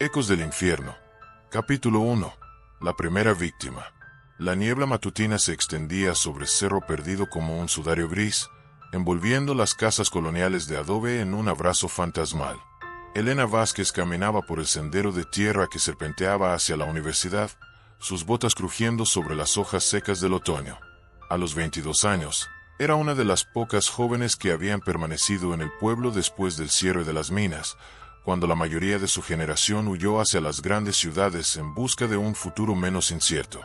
Ecos del infierno. Capítulo 1. La primera víctima. La niebla matutina se extendía sobre Cerro Perdido como un sudario gris, envolviendo las casas coloniales de adobe en un abrazo fantasmal. Elena Vázquez caminaba por el sendero de tierra que serpenteaba hacia la universidad, sus botas crujiendo sobre las hojas secas del otoño. A los 22 años, era una de las pocas jóvenes que habían permanecido en el pueblo después del cierre de las minas, cuando la mayoría de su generación huyó hacia las grandes ciudades en busca de un futuro menos incierto.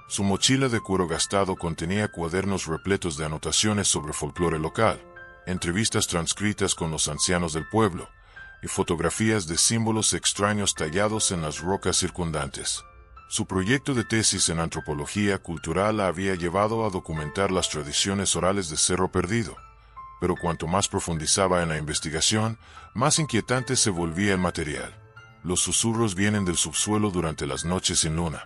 Su mochila de cuero gastado contenía cuadernos repletos de anotaciones sobre folclore local, entrevistas transcritas con los ancianos del pueblo, y fotografías de símbolos extraños tallados en las rocas circundantes. Su proyecto de tesis en antropología cultural la había llevado a documentar las tradiciones orales de Cerro Perdido, pero cuanto más profundizaba en la investigación, más inquietante se volvía el material. Los susurros vienen del subsuelo durante las noches sin luna.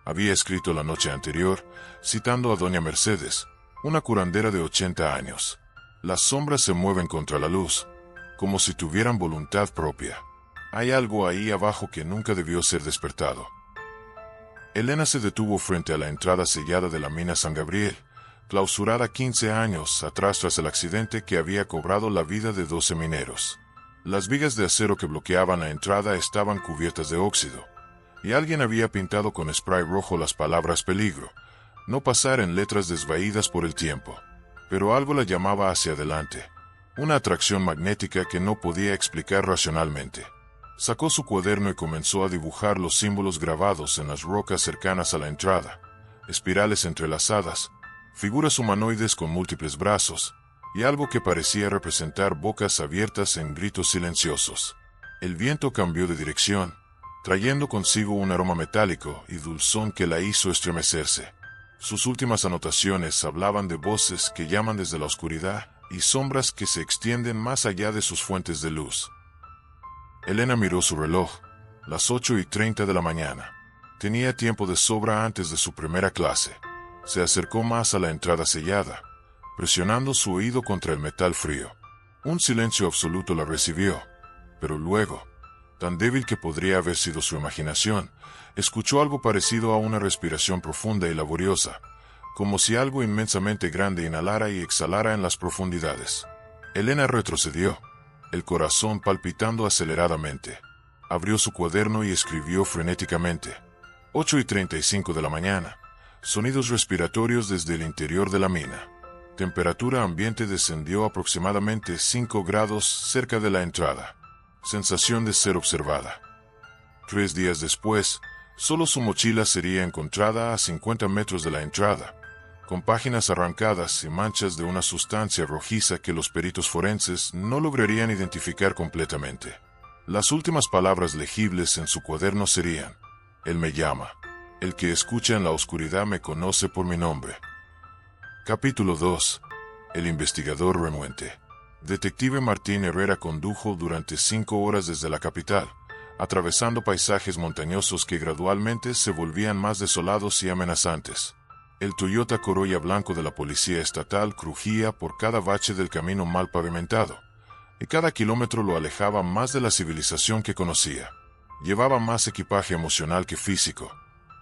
Había escrito la noche anterior, citando a doña Mercedes, una curandera de 80 años. Las sombras se mueven contra la luz, como si tuvieran voluntad propia. Hay algo ahí abajo que nunca debió ser despertado. Elena se detuvo frente a la entrada sellada de la mina San Gabriel, clausurada 15 años atrás tras el accidente que había cobrado la vida de 12 mineros. Las vigas de acero que bloqueaban la entrada estaban cubiertas de óxido, y alguien había pintado con spray rojo las palabras peligro, no pasar en letras desvaídas por el tiempo. Pero algo la llamaba hacia adelante, una atracción magnética que no podía explicar racionalmente. Sacó su cuaderno y comenzó a dibujar los símbolos grabados en las rocas cercanas a la entrada, espirales entrelazadas, figuras humanoides con múltiples brazos, y algo que parecía representar bocas abiertas en gritos silenciosos. El viento cambió de dirección, trayendo consigo un aroma metálico y dulzón que la hizo estremecerse. Sus últimas anotaciones hablaban de voces que llaman desde la oscuridad y sombras que se extienden más allá de sus fuentes de luz. Elena miró su reloj, las 8:30 de la mañana. Tenía tiempo de sobra antes de su primera clase. Se acercó más a la entrada sellada, presionando su oído contra el metal frío. Un silencio absoluto la recibió, pero luego, tan débil que podría haber sido su imaginación, escuchó algo parecido a una respiración profunda y laboriosa, como si algo inmensamente grande inhalara y exhalara en las profundidades. Elena retrocedió, el corazón palpitando aceleradamente. Abrió su cuaderno y escribió frenéticamente. 8:35 de la mañana. Sonidos respiratorios desde el interior de la mina. Temperatura ambiente descendió aproximadamente 5 grados cerca de la entrada. Sensación de ser observada. 3 días después, solo su mochila sería encontrada a 50 metros de la entrada, con páginas arrancadas y manchas de una sustancia rojiza que los peritos forenses no lograrían identificar completamente. Las últimas palabras legibles en su cuaderno serían: Él me llama. El que escucha en la oscuridad me conoce por mi nombre. Capítulo 2. El investigador renuente. Detective Martín Herrera condujo durante 5 horas desde la capital, atravesando paisajes montañosos que gradualmente se volvían más desolados y amenazantes. El Toyota Corolla blanco de la policía estatal crujía por cada bache del camino mal pavimentado, y cada kilómetro lo alejaba más de la civilización que conocía. Llevaba más equipaje emocional que físico.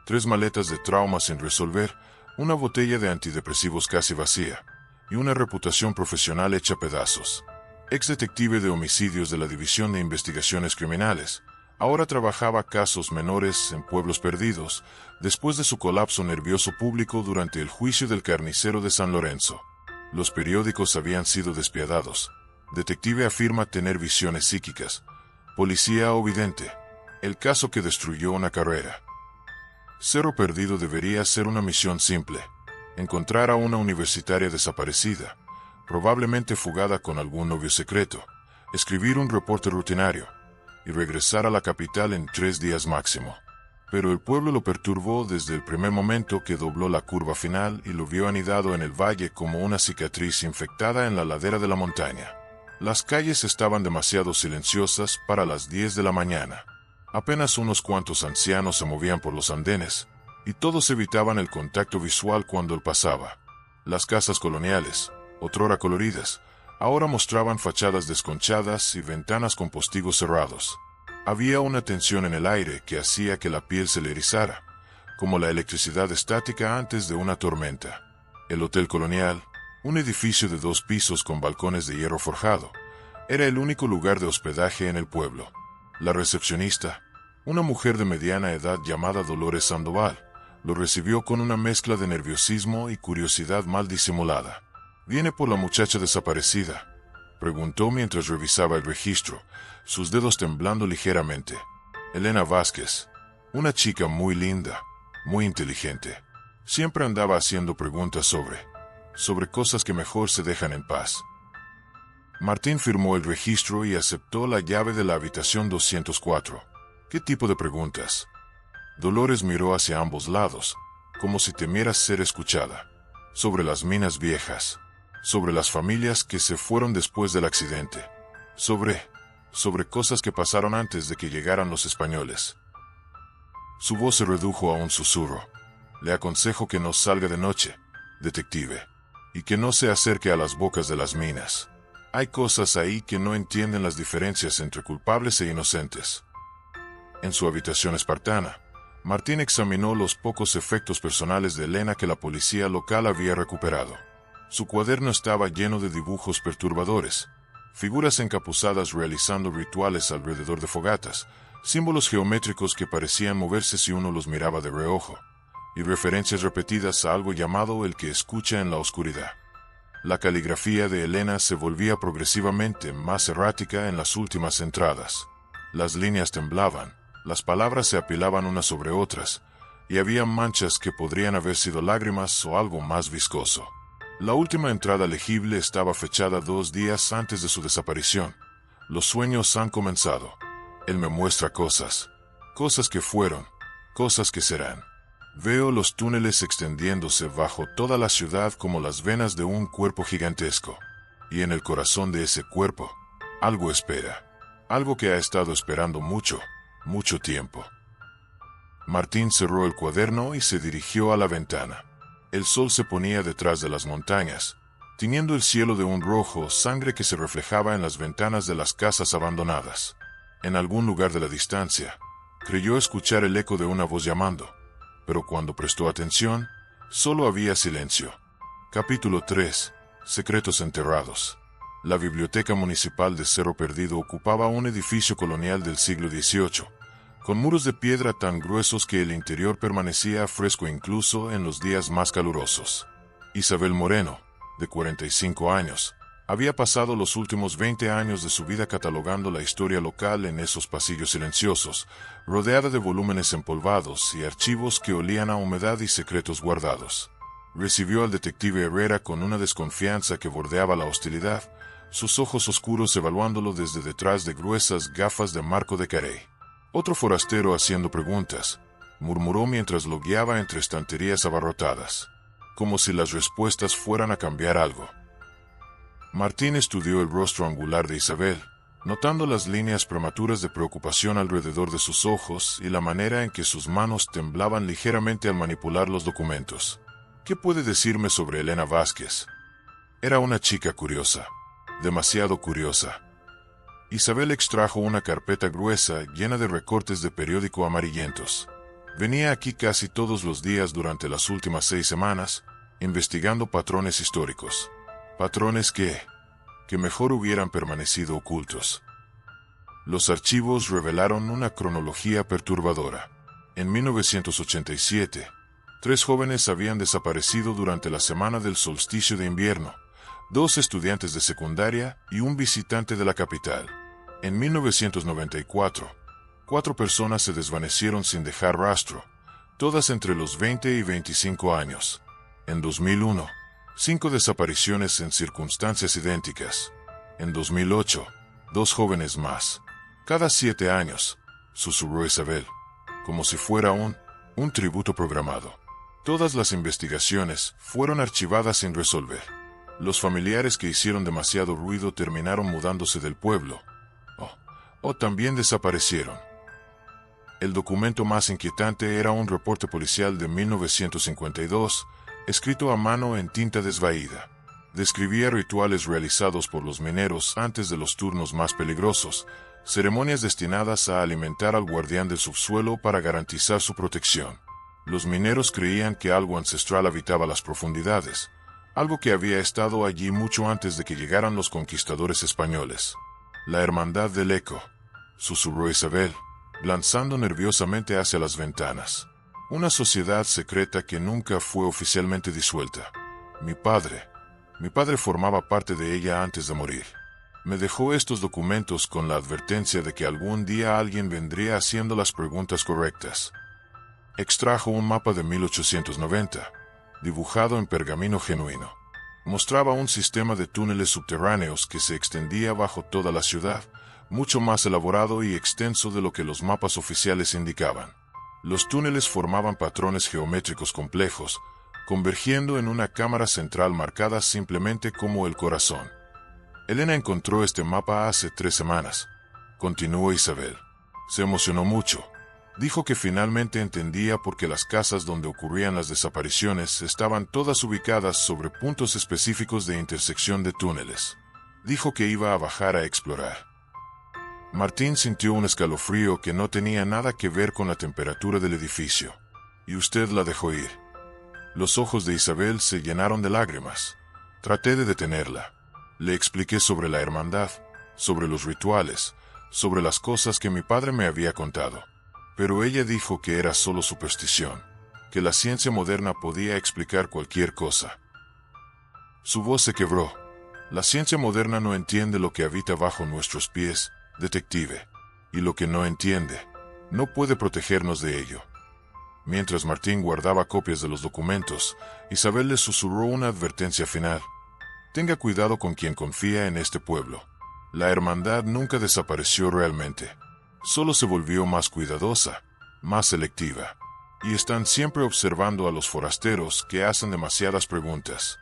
3 maletas de trauma sin resolver, una botella de antidepresivos casi vacía, y una reputación profesional hecha pedazos. Ex detective de homicidios de la División de Investigaciones Criminales, ahora trabajaba casos menores en pueblos perdidos, después de su colapso nervioso público durante el juicio del carnicero de San Lorenzo. Los periódicos habían sido despiadados. Detective afirma tener visiones psíquicas. Policía o vidente. El caso que destruyó una carrera. Cerro Perdido debería ser una misión simple: encontrar a una universitaria desaparecida, probablemente fugada con algún novio secreto, escribir un reporte rutinario, y regresar a la capital en 3 días máximo. Pero el pueblo lo perturbó desde el primer momento que dobló la curva final y lo vio anidado en el valle como una cicatriz infectada en la ladera de la montaña. Las calles estaban demasiado silenciosas para las 10 de la mañana. Apenas unos cuantos ancianos se movían por los andenes, y todos evitaban el contacto visual cuando él pasaba. Las casas coloniales, otrora coloridas, ahora mostraban fachadas desconchadas y ventanas con postigos cerrados. Había una tensión en el aire que hacía que la piel se le erizara, como la electricidad estática antes de una tormenta. El Hotel Colonial, un edificio de 2 pisos con balcones de hierro forjado, era el único lugar de hospedaje en el pueblo. La recepcionista, una mujer de mediana edad llamada Dolores Sandoval, lo recibió con una mezcla de nerviosismo y curiosidad mal disimulada. «¿Viene por la muchacha desaparecida?», preguntó mientras revisaba el registro, sus dedos temblando ligeramente. Elena Vázquez, una chica muy linda, muy inteligente. Siempre andaba haciendo preguntas sobre cosas que mejor se dejan en paz. Martín firmó el registro y aceptó la llave de la habitación 204. ¿Qué tipo de preguntas? Dolores miró hacia ambos lados, como si temiera ser escuchada. Sobre las minas viejas, sobre las familias que se fueron después del accidente, sobre cosas que pasaron antes de que llegaran los españoles. Su voz se redujo a un susurro. «Le aconsejo que no salga de noche, detective, y que no se acerque a las bocas de las minas. Hay cosas ahí que no entienden las diferencias entre culpables e inocentes». En su habitación espartana, Martín examinó los pocos efectos personales de Elena que la policía local había recuperado. Su cuaderno estaba lleno de dibujos perturbadores, figuras encapuzadas realizando rituales alrededor de fogatas, símbolos geométricos que parecían moverse si uno los miraba de reojo, y referencias repetidas a algo llamado el que escucha en la oscuridad. La caligrafía de Elena se volvía progresivamente más errática en las últimas entradas. Las líneas temblaban, las palabras se apilaban unas sobre otras, y había manchas que podrían haber sido lágrimas o algo más viscoso. La última entrada legible estaba fechada 2 días antes de su desaparición. «Los sueños han comenzado. Él me muestra cosas que fueron, cosas que serán. Veo los túneles extendiéndose bajo toda la ciudad como las venas de un cuerpo gigantesco. Y en el corazón de ese cuerpo, algo espera. Algo que ha estado esperando mucho, mucho tiempo». Martín cerró el cuaderno y se dirigió a la ventana. El sol se ponía detrás de las montañas, tiñendo el cielo de un rojo sangre que se reflejaba en las ventanas de las casas abandonadas. En algún lugar de la distancia, creyó escuchar el eco de una voz llamando, pero cuando prestó atención, solo había silencio. Capítulo 3. Secretos enterrados. La Biblioteca Municipal de Cerro Perdido ocupaba un edificio colonial del siglo XVIII, con muros de piedra tan gruesos que el interior permanecía fresco incluso en los días más calurosos. Isabel Moreno, de 45 años, había pasado los últimos 20 años de su vida catalogando la historia local en esos pasillos silenciosos, rodeada de volúmenes empolvados y archivos que olían a humedad y secretos guardados. Recibió al detective Herrera con una desconfianza que bordeaba la hostilidad, sus ojos oscuros evaluándolo desde detrás de gruesas gafas de marco de carey. «Otro forastero haciendo preguntas», murmuró mientras lo guiaba entre estanterías abarrotadas, como si las respuestas fueran a cambiar algo. Martín estudió el rostro angular de Isabel, notando las líneas prematuras de preocupación alrededor de sus ojos y la manera en que sus manos temblaban ligeramente al manipular los documentos. «¿Qué puede decirme sobre Elena Vázquez?» Era una chica curiosa, demasiado curiosa. Isabel extrajo una carpeta gruesa llena de recortes de periódico amarillentos. Venía aquí casi todos los días durante las últimas 6 semanas, investigando patrones históricos. Patrones que mejor hubieran permanecido ocultos. Los archivos revelaron una cronología perturbadora. En 1987, 3 jóvenes habían desaparecido durante la semana del solsticio de invierno, 2 estudiantes de secundaria y un visitante de la capital. En 1994, 4 personas se desvanecieron sin dejar rastro, todas entre los 20 y 25 años. En 2001, 5 desapariciones en circunstancias idénticas. En 2008, 2 jóvenes más. Cada 7 años, susurró Isabel, como si fuera un tributo programado. Todas las investigaciones fueron archivadas sin resolver. Los familiares que hicieron demasiado ruido terminaron mudándose del pueblo, o también desaparecieron. El documento más inquietante era un reporte policial de 1952, escrito a mano en tinta desvaída. Describía rituales realizados por los mineros antes de los turnos más peligrosos, ceremonias destinadas a alimentar al guardián del subsuelo para garantizar su protección. Los mineros creían que algo ancestral habitaba las profundidades, algo que había estado allí mucho antes de que llegaran los conquistadores españoles. La Hermandad del Eco, susurró Isabel, lanzando nerviosamente hacia las ventanas. Una sociedad secreta que nunca fue oficialmente disuelta. Mi padre formaba parte de ella antes de morir. Me dejó estos documentos con la advertencia de que algún día alguien vendría haciendo las preguntas correctas. Extrajo un mapa de 1890, dibujado en pergamino genuino. Mostraba un sistema de túneles subterráneos que se extendía bajo toda la ciudad, mucho más elaborado y extenso de lo que los mapas oficiales indicaban. Los túneles formaban patrones geométricos complejos, convergiendo en una cámara central marcada simplemente como el corazón. Elena encontró este mapa hace 3 semanas, continuó Isabel. Se emocionó mucho. Dijo que finalmente entendía por qué las casas donde ocurrían las desapariciones estaban todas ubicadas sobre puntos específicos de intersección de túneles. Dijo que iba a bajar a explorar. Martín sintió un escalofrío que no tenía nada que ver con la temperatura del edificio. Y usted la dejó ir. Los ojos de Isabel se llenaron de lágrimas. Traté de detenerla. Le expliqué sobre la hermandad, sobre los rituales, sobre las cosas que mi padre me había contado. Pero ella dijo que era solo superstición, que la ciencia moderna podía explicar cualquier cosa. Su voz se quebró. La ciencia moderna no entiende lo que habita bajo nuestros pies, detective, y lo que no entiende, no puede protegernos de ello. Mientras Martín guardaba copias de los documentos, Isabel le susurró una advertencia final. Tenga cuidado con quien confía en este pueblo. La hermandad nunca desapareció realmente. Solo se volvió más cuidadosa, más selectiva. Y están siempre observando a los forasteros que hacen demasiadas preguntas.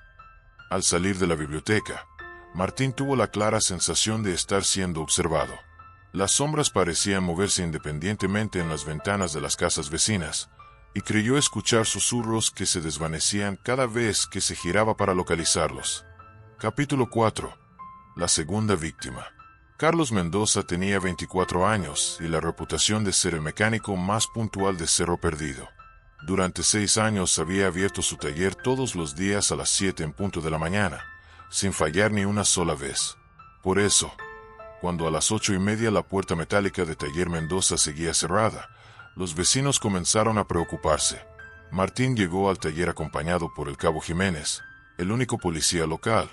Al salir de la biblioteca, Martín tuvo la clara sensación de estar siendo observado. Las sombras parecían moverse independientemente en las ventanas de las casas vecinas, y creyó escuchar susurros que se desvanecían cada vez que se giraba para localizarlos. Capítulo 4. La segunda víctima. Carlos Mendoza tenía 24 años y la reputación de ser el mecánico más puntual de Cerro Perdido. Durante 6 años había abierto su taller todos los días a las 7 en punto de la mañana, sin fallar ni una sola vez. Por eso, cuando a las 8:30 la puerta metálica de Taller Mendoza seguía cerrada, los vecinos comenzaron a preocuparse. Martín llegó al taller acompañado por el cabo Jiménez, el único policía local,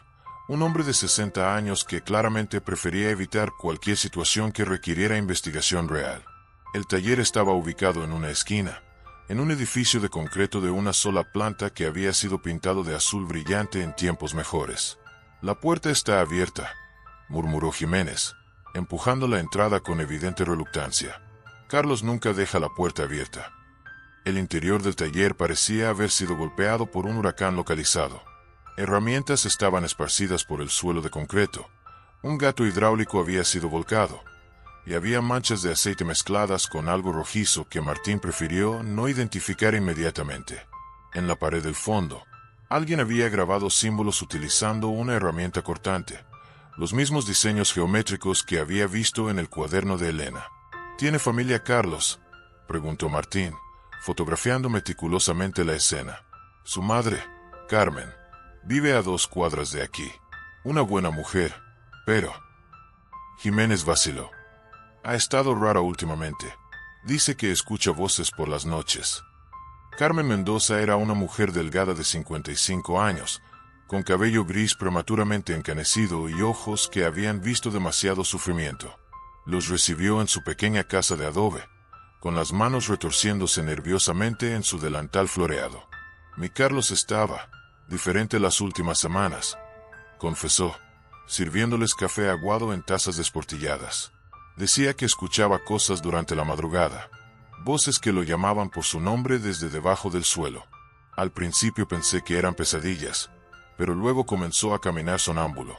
un hombre de 60 años que claramente prefería evitar cualquier situación que requiriera investigación real. El taller estaba ubicado en una esquina, en un edificio de concreto de una sola planta que había sido pintado de azul brillante en tiempos mejores. La puerta está abierta, murmuró Jiménez, empujando la entrada con evidente reluctancia. Carlos nunca deja la puerta abierta. El interior del taller parecía haber sido golpeado por un huracán localizado. Herramientas estaban esparcidas por el suelo de concreto. Un gato hidráulico había sido volcado, y había manchas de aceite mezcladas con algo rojizo que Martín prefirió no identificar inmediatamente. En la pared del fondo, alguien había grabado símbolos utilizando una herramienta cortante, los mismos diseños geométricos que había visto en el cuaderno de Elena. ¿Tiene familia Carlos?, preguntó Martín, fotografiando meticulosamente la escena. Su madre, Carmen, vive a 2 cuadras de aquí. Una buena mujer, pero... Jiménez vaciló. Ha estado rara últimamente. Dice que escucha voces por las noches. Carmen Mendoza era una mujer delgada de 55 años, con cabello gris prematuramente encanecido y ojos que habían visto demasiado sufrimiento. Los recibió en su pequeña casa de adobe, con las manos retorciéndose nerviosamente en su delantal floreado. Mi Carlos estaba diferente las últimas semanas, confesó, sirviéndoles café aguado en tazas desportilladas. Decía que escuchaba cosas durante la madrugada, voces que lo llamaban por su nombre desde debajo del suelo. Al principio pensé que eran pesadillas, pero luego comenzó a caminar sonámbulo.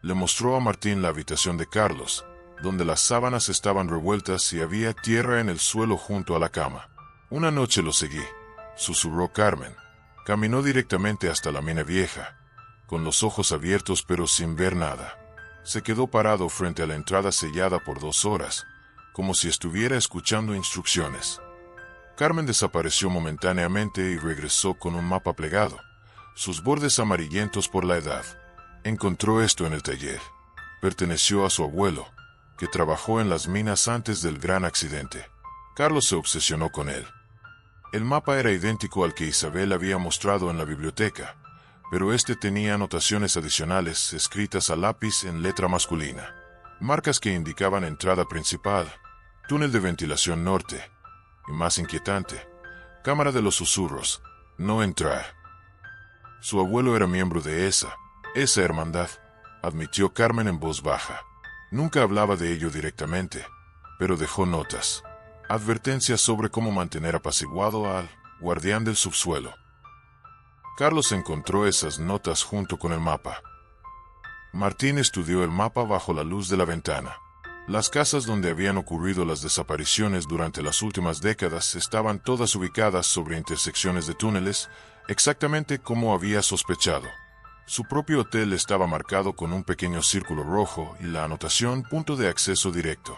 Le mostró a Martín la habitación de Carlos, donde las sábanas estaban revueltas y había tierra en el suelo junto a la cama. Una noche lo seguí, susurró Carmen. Caminó directamente hasta la mina vieja, con los ojos abiertos pero sin ver nada. Se quedó parado frente a la entrada sellada por 2 horas, como si estuviera escuchando instrucciones. Carmen desapareció momentáneamente y regresó con un mapa plegado, sus bordes amarillentos por la edad. Encontró esto en el taller. Perteneció a su abuelo, que trabajó en las minas antes del gran accidente. Carlos se obsesionó con él. El mapa era idéntico al que Isabel había mostrado en la biblioteca, pero este tenía anotaciones adicionales escritas a lápiz en letra masculina. Marcas que indicaban entrada principal, túnel de ventilación norte, y más inquietante, cámara de los susurros, no entrar. Su abuelo era miembro de esa hermandad, admitió Carmen en voz baja. Nunca hablaba de ello directamente, pero dejó notas, advertencias sobre cómo mantener apaciguado al guardián del subsuelo. Carlos encontró esas notas junto con el mapa. Martín estudió el mapa bajo la luz de la ventana. Las casas donde habían ocurrido las desapariciones durante las últimas décadas estaban todas ubicadas sobre intersecciones de túneles, exactamente como había sospechado. Su propio hotel estaba marcado con un pequeño círculo rojo y la anotación punto de acceso directo.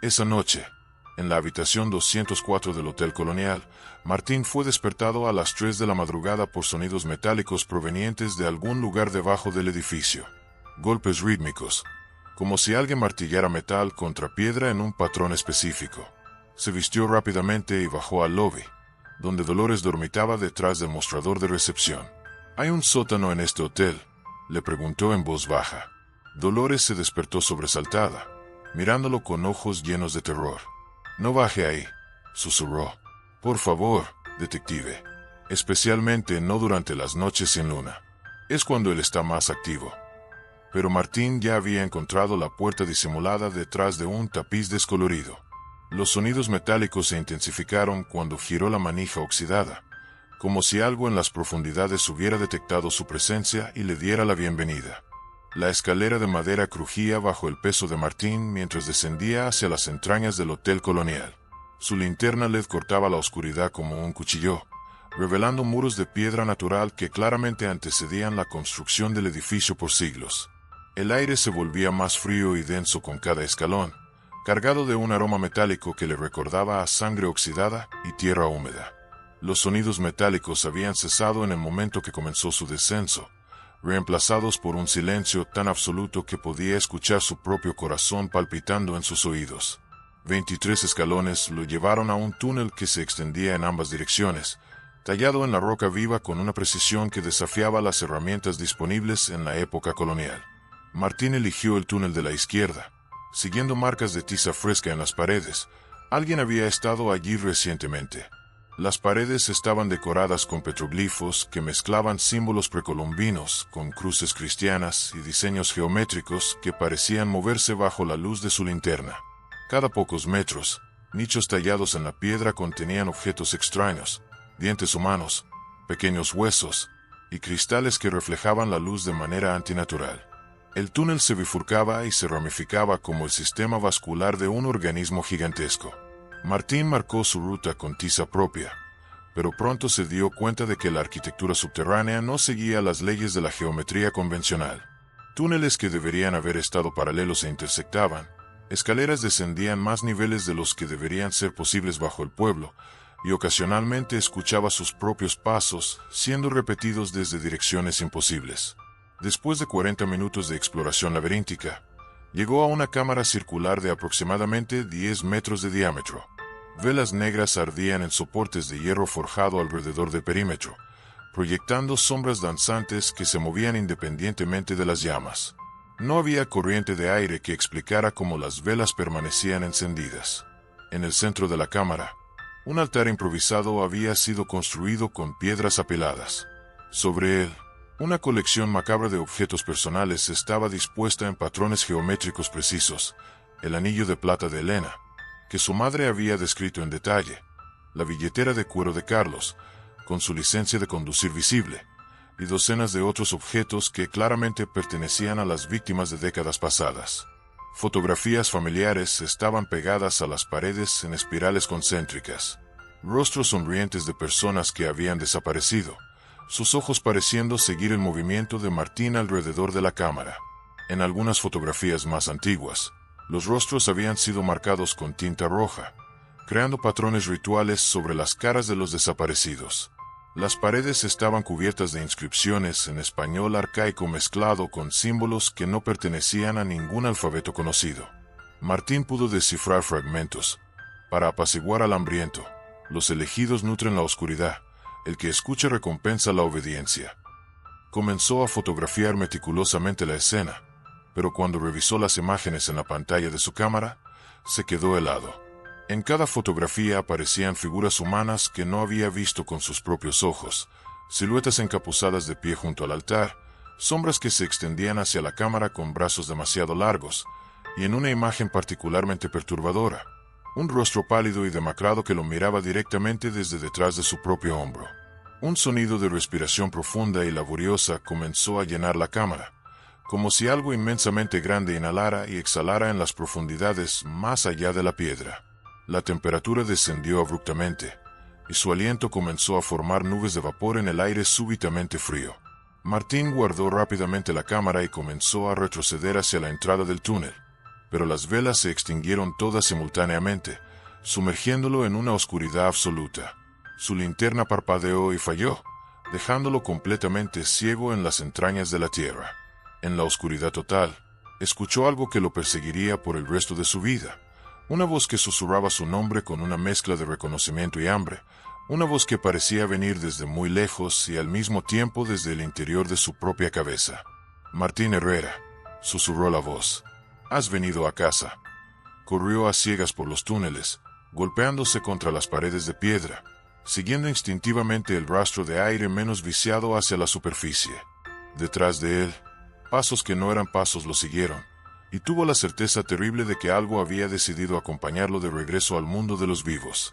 Esa noche, en la habitación 204 del Hotel Colonial, Martín fue despertado a las 3 de la madrugada por sonidos metálicos provenientes de algún lugar debajo del edificio. Golpes rítmicos, como si alguien martillara metal contra piedra en un patrón específico. Se vistió rápidamente y bajó al lobby, donde Dolores dormitaba detrás del mostrador de recepción. ¿Hay un sótano en este hotel?, le preguntó en voz baja. Dolores se despertó sobresaltada, mirándolo con ojos llenos de terror. No baje ahí, susurró. Por favor, detective. Especialmente no durante las noches sin luna. Es cuando él está más activo. Pero Martín ya había encontrado la puerta disimulada detrás de un tapiz descolorido. Los sonidos metálicos se intensificaron cuando giró la manija oxidada, como si algo en las profundidades hubiera detectado su presencia y le diera la bienvenida. La escalera de madera crujía bajo el peso de Martín mientras descendía hacia las entrañas del Hotel Colonial. Su linterna LED cortaba la oscuridad como un cuchillo, revelando muros de piedra natural que claramente antecedían la construcción del edificio por siglos. El aire se volvía más frío y denso con cada escalón, cargado de un aroma metálico que le recordaba a sangre oxidada y tierra húmeda. Los sonidos metálicos habían cesado en el momento que comenzó su descenso, reemplazados por un silencio tan absoluto que podía escuchar su propio corazón palpitando en sus oídos. 23 escalones lo llevaron a un túnel que se extendía en ambas direcciones, tallado en la roca viva con una precisión que desafiaba las herramientas disponibles en la época colonial. Martín eligió el túnel de la izquierda, siguiendo marcas de tiza fresca en las paredes. Alguien había estado allí recientemente. Las paredes estaban decoradas con petroglifos que mezclaban símbolos precolombinos con cruces cristianas y diseños geométricos que parecían moverse bajo la luz de su linterna. Cada pocos metros, nichos tallados en la piedra contenían objetos extraños, dientes humanos, pequeños huesos y cristales que reflejaban la luz de manera antinatural. El túnel se bifurcaba y se ramificaba como el sistema vascular de un organismo gigantesco. Martín marcó su ruta con tiza propia, pero pronto se dio cuenta de que la arquitectura subterránea no seguía las leyes de la geometría convencional. Túneles que deberían haber estado paralelos se intersectaban, escaleras descendían más niveles de los que deberían ser posibles bajo el pueblo, y ocasionalmente escuchaba sus propios pasos siendo repetidos desde direcciones imposibles. Después de 40 minutos de exploración laberíntica, llegó a una cámara circular de aproximadamente 10 metros de diámetro. Velas negras ardían en soportes de hierro forjado alrededor del perímetro, proyectando sombras danzantes que se movían independientemente de las llamas. No había corriente de aire que explicara cómo las velas permanecían encendidas. En el centro de la cámara, un altar improvisado había sido construido con piedras apiladas. Sobre él, una colección macabra de objetos personales estaba dispuesta en patrones geométricos precisos: el anillo de plata de Elena, que su madre había descrito en detalle, la billetera de cuero de Carlos, con su licencia de conducir visible, y docenas de otros objetos que claramente pertenecían a las víctimas de décadas pasadas. Fotografías familiares estaban pegadas a las paredes en espirales concéntricas. Rostros sonrientes de personas que habían desaparecido, sus ojos pareciendo seguir el movimiento de Martín alrededor de la cámara. En algunas fotografías más antiguas, los rostros habían sido marcados con tinta roja, creando patrones rituales sobre las caras de los desaparecidos. Las paredes estaban cubiertas de inscripciones en español arcaico mezclado con símbolos que no pertenecían a ningún alfabeto conocido. Martín pudo descifrar fragmentos. Para apaciguar al hambriento, los elegidos nutren la oscuridad, el que escucha recompensa la obediencia. Comenzó a fotografiar meticulosamente la escena, pero cuando revisó las imágenes en la pantalla de su cámara, se quedó helado. En cada fotografía aparecían figuras humanas que no había visto con sus propios ojos, siluetas encapuzadas de pie junto al altar, sombras que se extendían hacia la cámara con brazos demasiado largos, y en una imagen particularmente perturbadora, un rostro pálido y demacrado que lo miraba directamente desde detrás de su propio hombro. Un sonido de respiración profunda y laboriosa comenzó a llenar la cámara, como si algo inmensamente grande inhalara y exhalara en las profundidades más allá de la piedra. La temperatura descendió abruptamente, y su aliento comenzó a formar nubes de vapor en el aire súbitamente frío. Martín guardó rápidamente la cámara y comenzó a retroceder hacia la entrada del túnel, pero las velas se extinguieron todas simultáneamente, sumergiéndolo en una oscuridad absoluta. Su linterna parpadeó y falló, dejándolo completamente ciego en las entrañas de la tierra. En la oscuridad total, escuchó algo que lo perseguiría por el resto de su vida. Una voz que susurraba su nombre con una mezcla de reconocimiento y hambre, una voz que parecía venir desde muy lejos y al mismo tiempo desde el interior de su propia cabeza. Martín Herrera, susurró la voz. Has venido a casa. Corrió a ciegas por los túneles, golpeándose contra las paredes de piedra, siguiendo instintivamente el rastro de aire menos viciado hacia la superficie. Detrás de él, pasos que no eran pasos lo siguieron, y tuvo la certeza terrible de que algo había decidido acompañarlo de regreso al mundo de los vivos.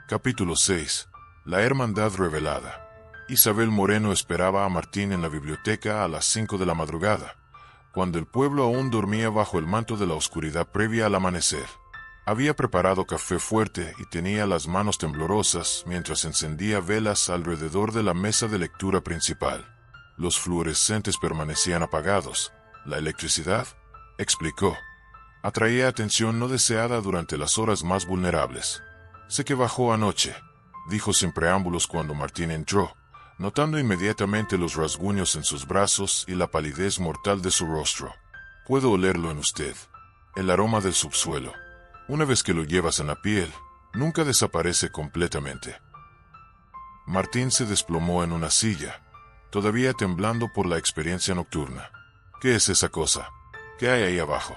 Capítulo 6. La Hermandad Revelada. Isabel Moreno esperaba a Martín en la biblioteca a las 5 de la madrugada, cuando el pueblo aún dormía bajo el manto de la oscuridad previa al amanecer. Había preparado café fuerte y tenía las manos temblorosas mientras encendía velas alrededor de la mesa de lectura principal. Los fluorescentes permanecían apagados. La electricidad, explicó, atraía atención no deseada durante las horas más vulnerables. Sé que bajó anoche, dijo sin preámbulos cuando Martín entró, notando inmediatamente los rasguños en sus brazos y la palidez mortal de su rostro. Puedo olerlo en usted. El aroma del subsuelo. Una vez que lo llevas en la piel, nunca desaparece completamente. Martín se desplomó en una silla, todavía temblando por la experiencia nocturna. ¿Qué es esa cosa? ¿Qué hay ahí abajo?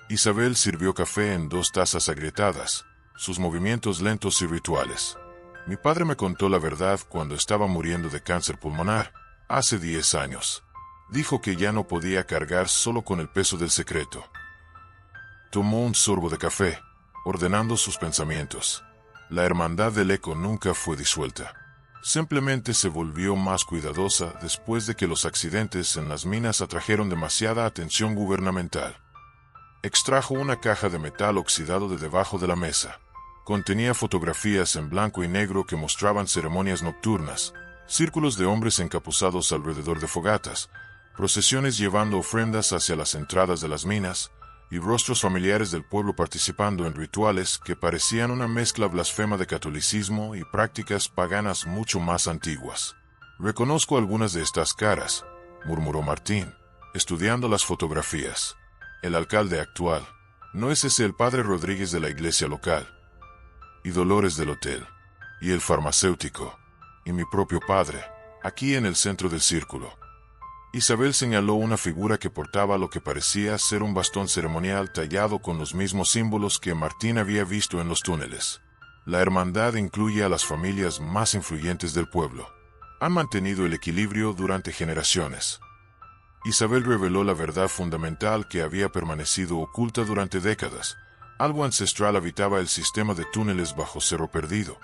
Isabel sirvió café en 2 tazas agrietadas, sus movimientos lentos y rituales. Mi padre me contó la verdad cuando estaba muriendo de cáncer pulmonar, hace 10 años. Dijo que ya no podía cargar solo con el peso del secreto. Tomó un sorbo de café, ordenando sus pensamientos. La hermandad del eco nunca fue disuelta. Simplemente se volvió más cuidadosa después de que los accidentes en las minas atrajeron demasiada atención gubernamental. Extrajo una caja de metal oxidado de debajo de la mesa. Contenía fotografías en blanco y negro que mostraban ceremonias nocturnas, círculos de hombres encapuzados alrededor de fogatas, procesiones llevando ofrendas hacia las entradas de las minas, y rostros familiares del pueblo participando en rituales que parecían una mezcla blasfema de catolicismo y prácticas paganas mucho más antiguas. Reconozco algunas de estas caras, murmuró Martín, estudiando las fotografías. El alcalde actual, ¿no es ese el padre Rodríguez de la iglesia local? Y Dolores del hotel, y el farmacéutico, y mi propio padre, aquí en el centro del círculo. Isabel señaló una figura que portaba lo que parecía ser un bastón ceremonial tallado con los mismos símbolos que Martín había visto en los túneles. La hermandad incluye a las familias más influyentes del pueblo. Han mantenido el equilibrio durante generaciones. Isabel reveló la verdad fundamental que había permanecido oculta durante décadas. Algo ancestral habitaba el sistema de túneles bajo Cerro Perdido,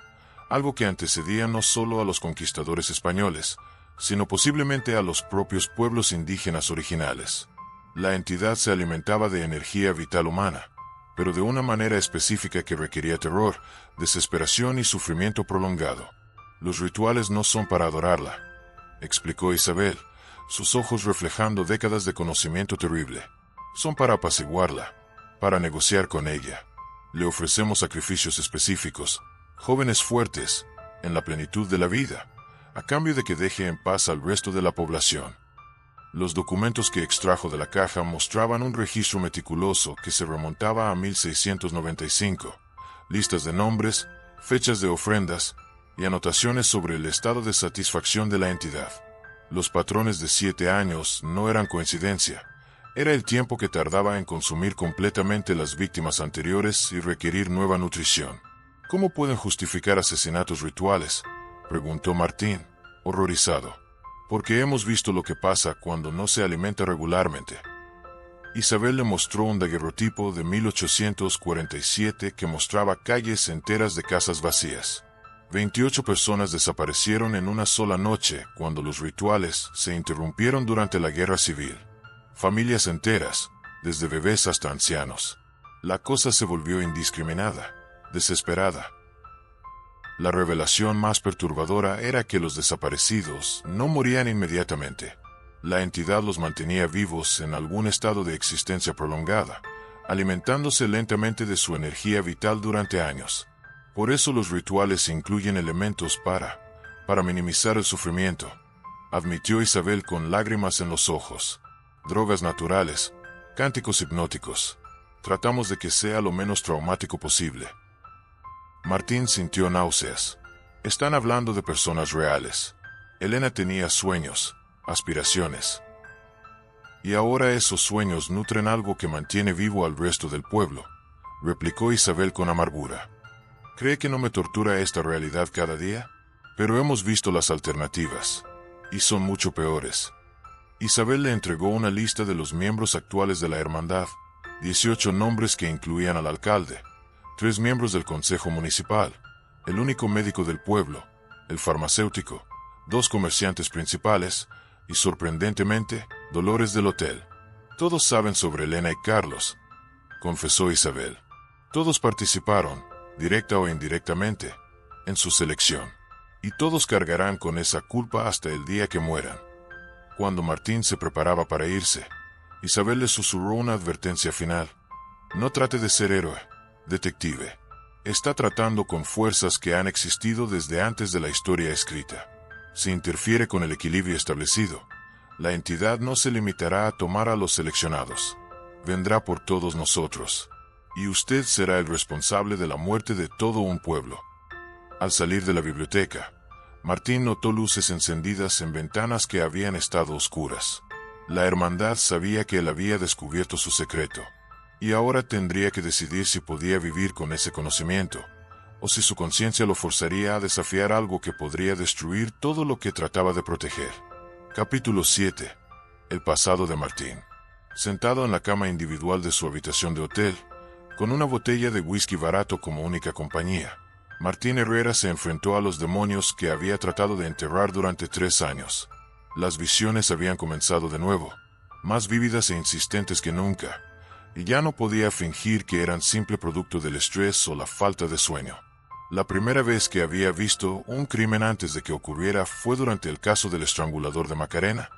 algo que antecedía no solo a los conquistadores españoles, sino posiblemente a los propios pueblos indígenas originales. La entidad se alimentaba de energía vital humana, pero de una manera específica que requería terror, desesperación y sufrimiento prolongado. Los rituales no son para adorarla, explicó Isabel, sus ojos reflejando décadas de conocimiento terrible. Son para apaciguarla, para negociar con ella. Le ofrecemos sacrificios específicos, jóvenes fuertes, en la plenitud de la vida, a cambio de que deje en paz al resto de la población. Los documentos que extrajo de la caja mostraban un registro meticuloso que se remontaba a 1695, listas de nombres, fechas de ofrendas y anotaciones sobre el estado de satisfacción de la entidad. Los patrones de 7 años no eran coincidencia, era el tiempo que tardaba en consumir completamente las víctimas anteriores y requerir nueva nutrición. ¿Cómo pueden justificar asesinatos rituales?, preguntó Martín, horrorizado. Porque hemos visto lo que pasa cuando no se alimenta regularmente. Isabel le mostró un daguerrotipo de 1847 que mostraba calles enteras de casas vacías. 28 personas desaparecieron en una sola noche cuando los rituales se interrumpieron durante la guerra civil. Familias enteras, desde bebés hasta ancianos. La cosa se volvió indiscriminada, desesperada. La revelación más perturbadora era que los desaparecidos no morían inmediatamente. La entidad los mantenía vivos en algún estado de existencia prolongada, alimentándose lentamente de su energía vital durante años. Por eso los rituales incluyen elementos para minimizar el sufrimiento, admitió Isabel con lágrimas en los ojos. Drogas naturales, cánticos hipnóticos. Tratamos de que sea lo menos traumático posible. Martín sintió náuseas. Están hablando de personas reales. Elena tenía sueños, aspiraciones. Y ahora esos sueños nutren algo que mantiene vivo al resto del pueblo, replicó Isabel con amargura. ¿Cree que no me tortura esta realidad cada día? Pero hemos visto las alternativas, y son mucho peores. Isabel le entregó una lista de los miembros actuales de la hermandad, 18 nombres que incluían al alcalde, 3 miembros del consejo municipal, el único médico del pueblo, el farmacéutico, 2 comerciantes principales y, sorprendentemente, Dolores del hotel. Todos saben sobre Elena y Carlos, confesó Isabel. Todos participaron, directa o indirectamente, en su selección, y todos cargarán con esa culpa hasta el día que mueran. Cuando Martín se preparaba para irse, Isabel le susurró una advertencia final. No trate de ser héroe, detective. Está tratando con fuerzas que han existido desde antes de la historia escrita. Si interfiere con el equilibrio establecido, la entidad no se limitará a tomar a los seleccionados. Vendrá por todos nosotros. Y usted será el responsable de la muerte de todo un pueblo. Al salir de la biblioteca, Martín notó luces encendidas en ventanas que habían estado oscuras. La hermandad sabía que él había descubierto su secreto, y ahora tendría que decidir si podía vivir con ese conocimiento, o si su conciencia lo forzaría a desafiar algo que podría destruir todo lo que trataba de proteger. Capítulo 7. El pasado de Martín. Sentado en la cama individual de su habitación de hotel, con una botella de whisky barato como única compañía, Martín Herrera se enfrentó a los demonios que había tratado de enterrar durante 3 años. Las visiones habían comenzado de nuevo, más vívidas e insistentes que nunca, y ya no podía fingir que eran simple producto del estrés o la falta de sueño. La primera vez que había visto un crimen antes de que ocurriera fue durante el caso del estrangulador de Macarena,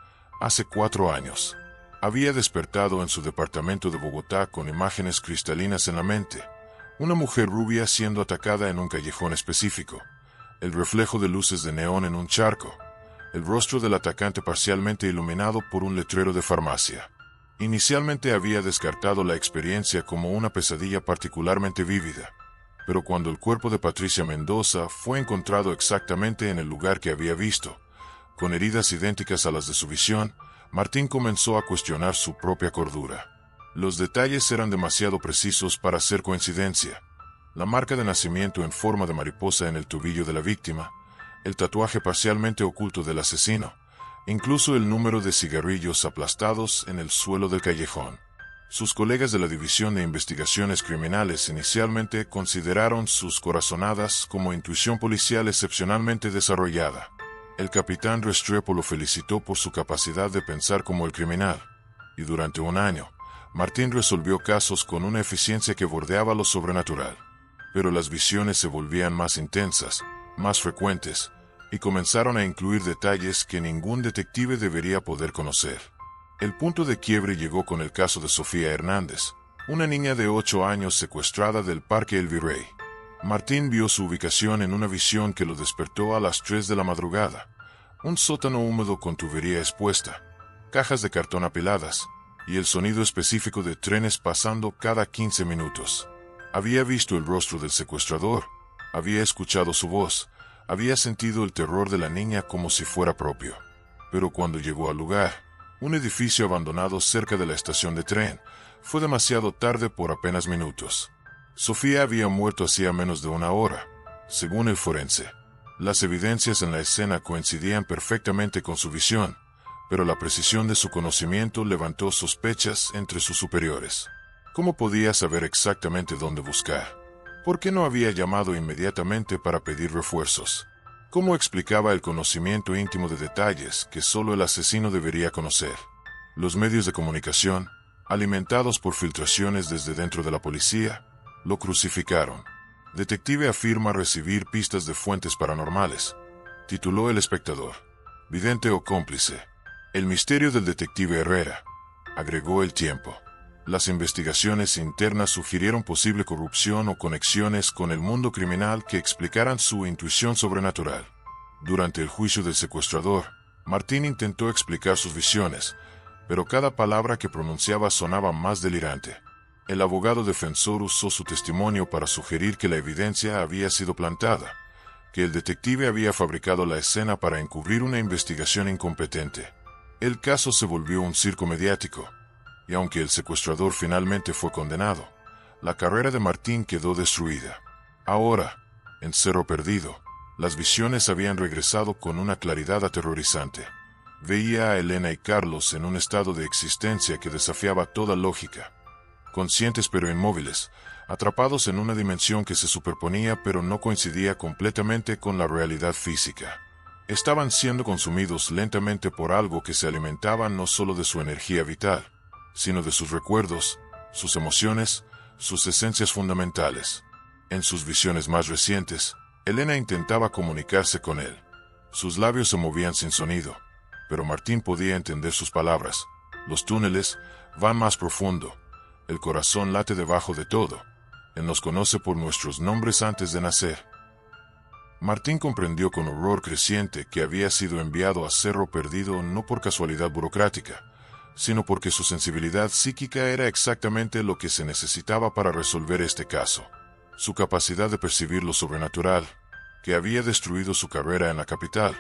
hace 4 años. Había despertado en su departamento de Bogotá con imágenes cristalinas en la mente. Una mujer rubia siendo atacada en un callejón específico, el reflejo de luces de neón en un charco, el rostro del atacante parcialmente iluminado por un letrero de farmacia. Inicialmente había descartado la experiencia como una pesadilla particularmente vívida, pero cuando el cuerpo de Patricia Mendoza fue encontrado exactamente en el lugar que había visto, con heridas idénticas a las de su visión, Martín comenzó a cuestionar su propia cordura. Los detalles eran demasiado precisos para ser coincidencia. La marca de nacimiento en forma de mariposa en el tobillo de la víctima, el tatuaje parcialmente oculto del asesino, incluso el número de cigarrillos aplastados en el suelo del callejón. Sus colegas de la División de Investigaciones Criminales inicialmente consideraron sus corazonadas como intuición policial excepcionalmente desarrollada. El capitán Restrepo lo felicitó por su capacidad de pensar como el criminal, y durante 1 año, Martín resolvió casos con una eficiencia que bordeaba lo sobrenatural. Pero las visiones se volvían más intensas, más frecuentes, y comenzaron a incluir detalles que ningún detective debería poder conocer. El punto de quiebre llegó con el caso de Sofía Hernández, una niña de 8 años secuestrada del Parque El Virrey. Martín vio su ubicación en una visión que lo despertó a las 3 de la madrugada. Un sótano húmedo con tubería expuesta, cajas de cartón apiladas, y el sonido específico de trenes pasando cada 15 minutos. Había visto el rostro del secuestrador, había escuchado su voz, había sentido el terror de la niña como si fuera propio. Pero cuando llegó al lugar, un edificio abandonado cerca de la estación de tren, fue demasiado tarde por apenas minutos. Sofía había muerto hacía menos de una hora, según el forense. Las evidencias en la escena coincidían perfectamente con su visión, pero la precisión de su conocimiento levantó sospechas entre sus superiores. ¿Cómo podía saber exactamente dónde buscar? ¿Por qué no había llamado inmediatamente para pedir refuerzos? ¿Cómo explicaba el conocimiento íntimo de detalles que solo el asesino debería conocer? Los medios de comunicación, alimentados por filtraciones desde dentro de la policía, lo crucificaron. Detective afirma recibir pistas de fuentes paranormales. Tituló El Espectador. Vidente o cómplice. El misterio del detective Herrera. Agregó El Tiempo. Las investigaciones internas sugirieron posible corrupción o conexiones con el mundo criminal que explicaran su intuición sobrenatural. Durante el juicio del secuestrador, Martín intentó explicar sus visiones, pero cada palabra que pronunciaba sonaba más delirante. El abogado defensor usó su testimonio para sugerir que la evidencia había sido plantada, que el detective había fabricado la escena para encubrir una investigación incompetente. El caso se volvió un circo mediático, y aunque el secuestrador finalmente fue condenado, la carrera de Martín quedó destruida. Ahora, en Cerro Perdido, las visiones habían regresado con una claridad aterrorizante. Veía a Elena y Carlos en un estado de existencia que desafiaba toda lógica. Conscientes pero inmóviles, atrapados en una dimensión que se superponía pero no coincidía completamente con la realidad física. Estaban siendo consumidos lentamente por algo que se alimentaba no solo de su energía vital, sino de sus recuerdos, sus emociones, sus esencias fundamentales. En sus visiones más recientes, Elena intentaba comunicarse con él. Sus labios se movían sin sonido, pero Martín podía entender sus palabras. Los túneles van más profundo. El corazón late debajo de todo. Él nos conoce por nuestros nombres antes de nacer. Martín comprendió con horror creciente que había sido enviado a Cerro Perdido no por casualidad burocrática, sino porque su sensibilidad psíquica era exactamente lo que se necesitaba para resolver este caso. Su capacidad de percibir lo sobrenatural, que había destruido su carrera en la capital,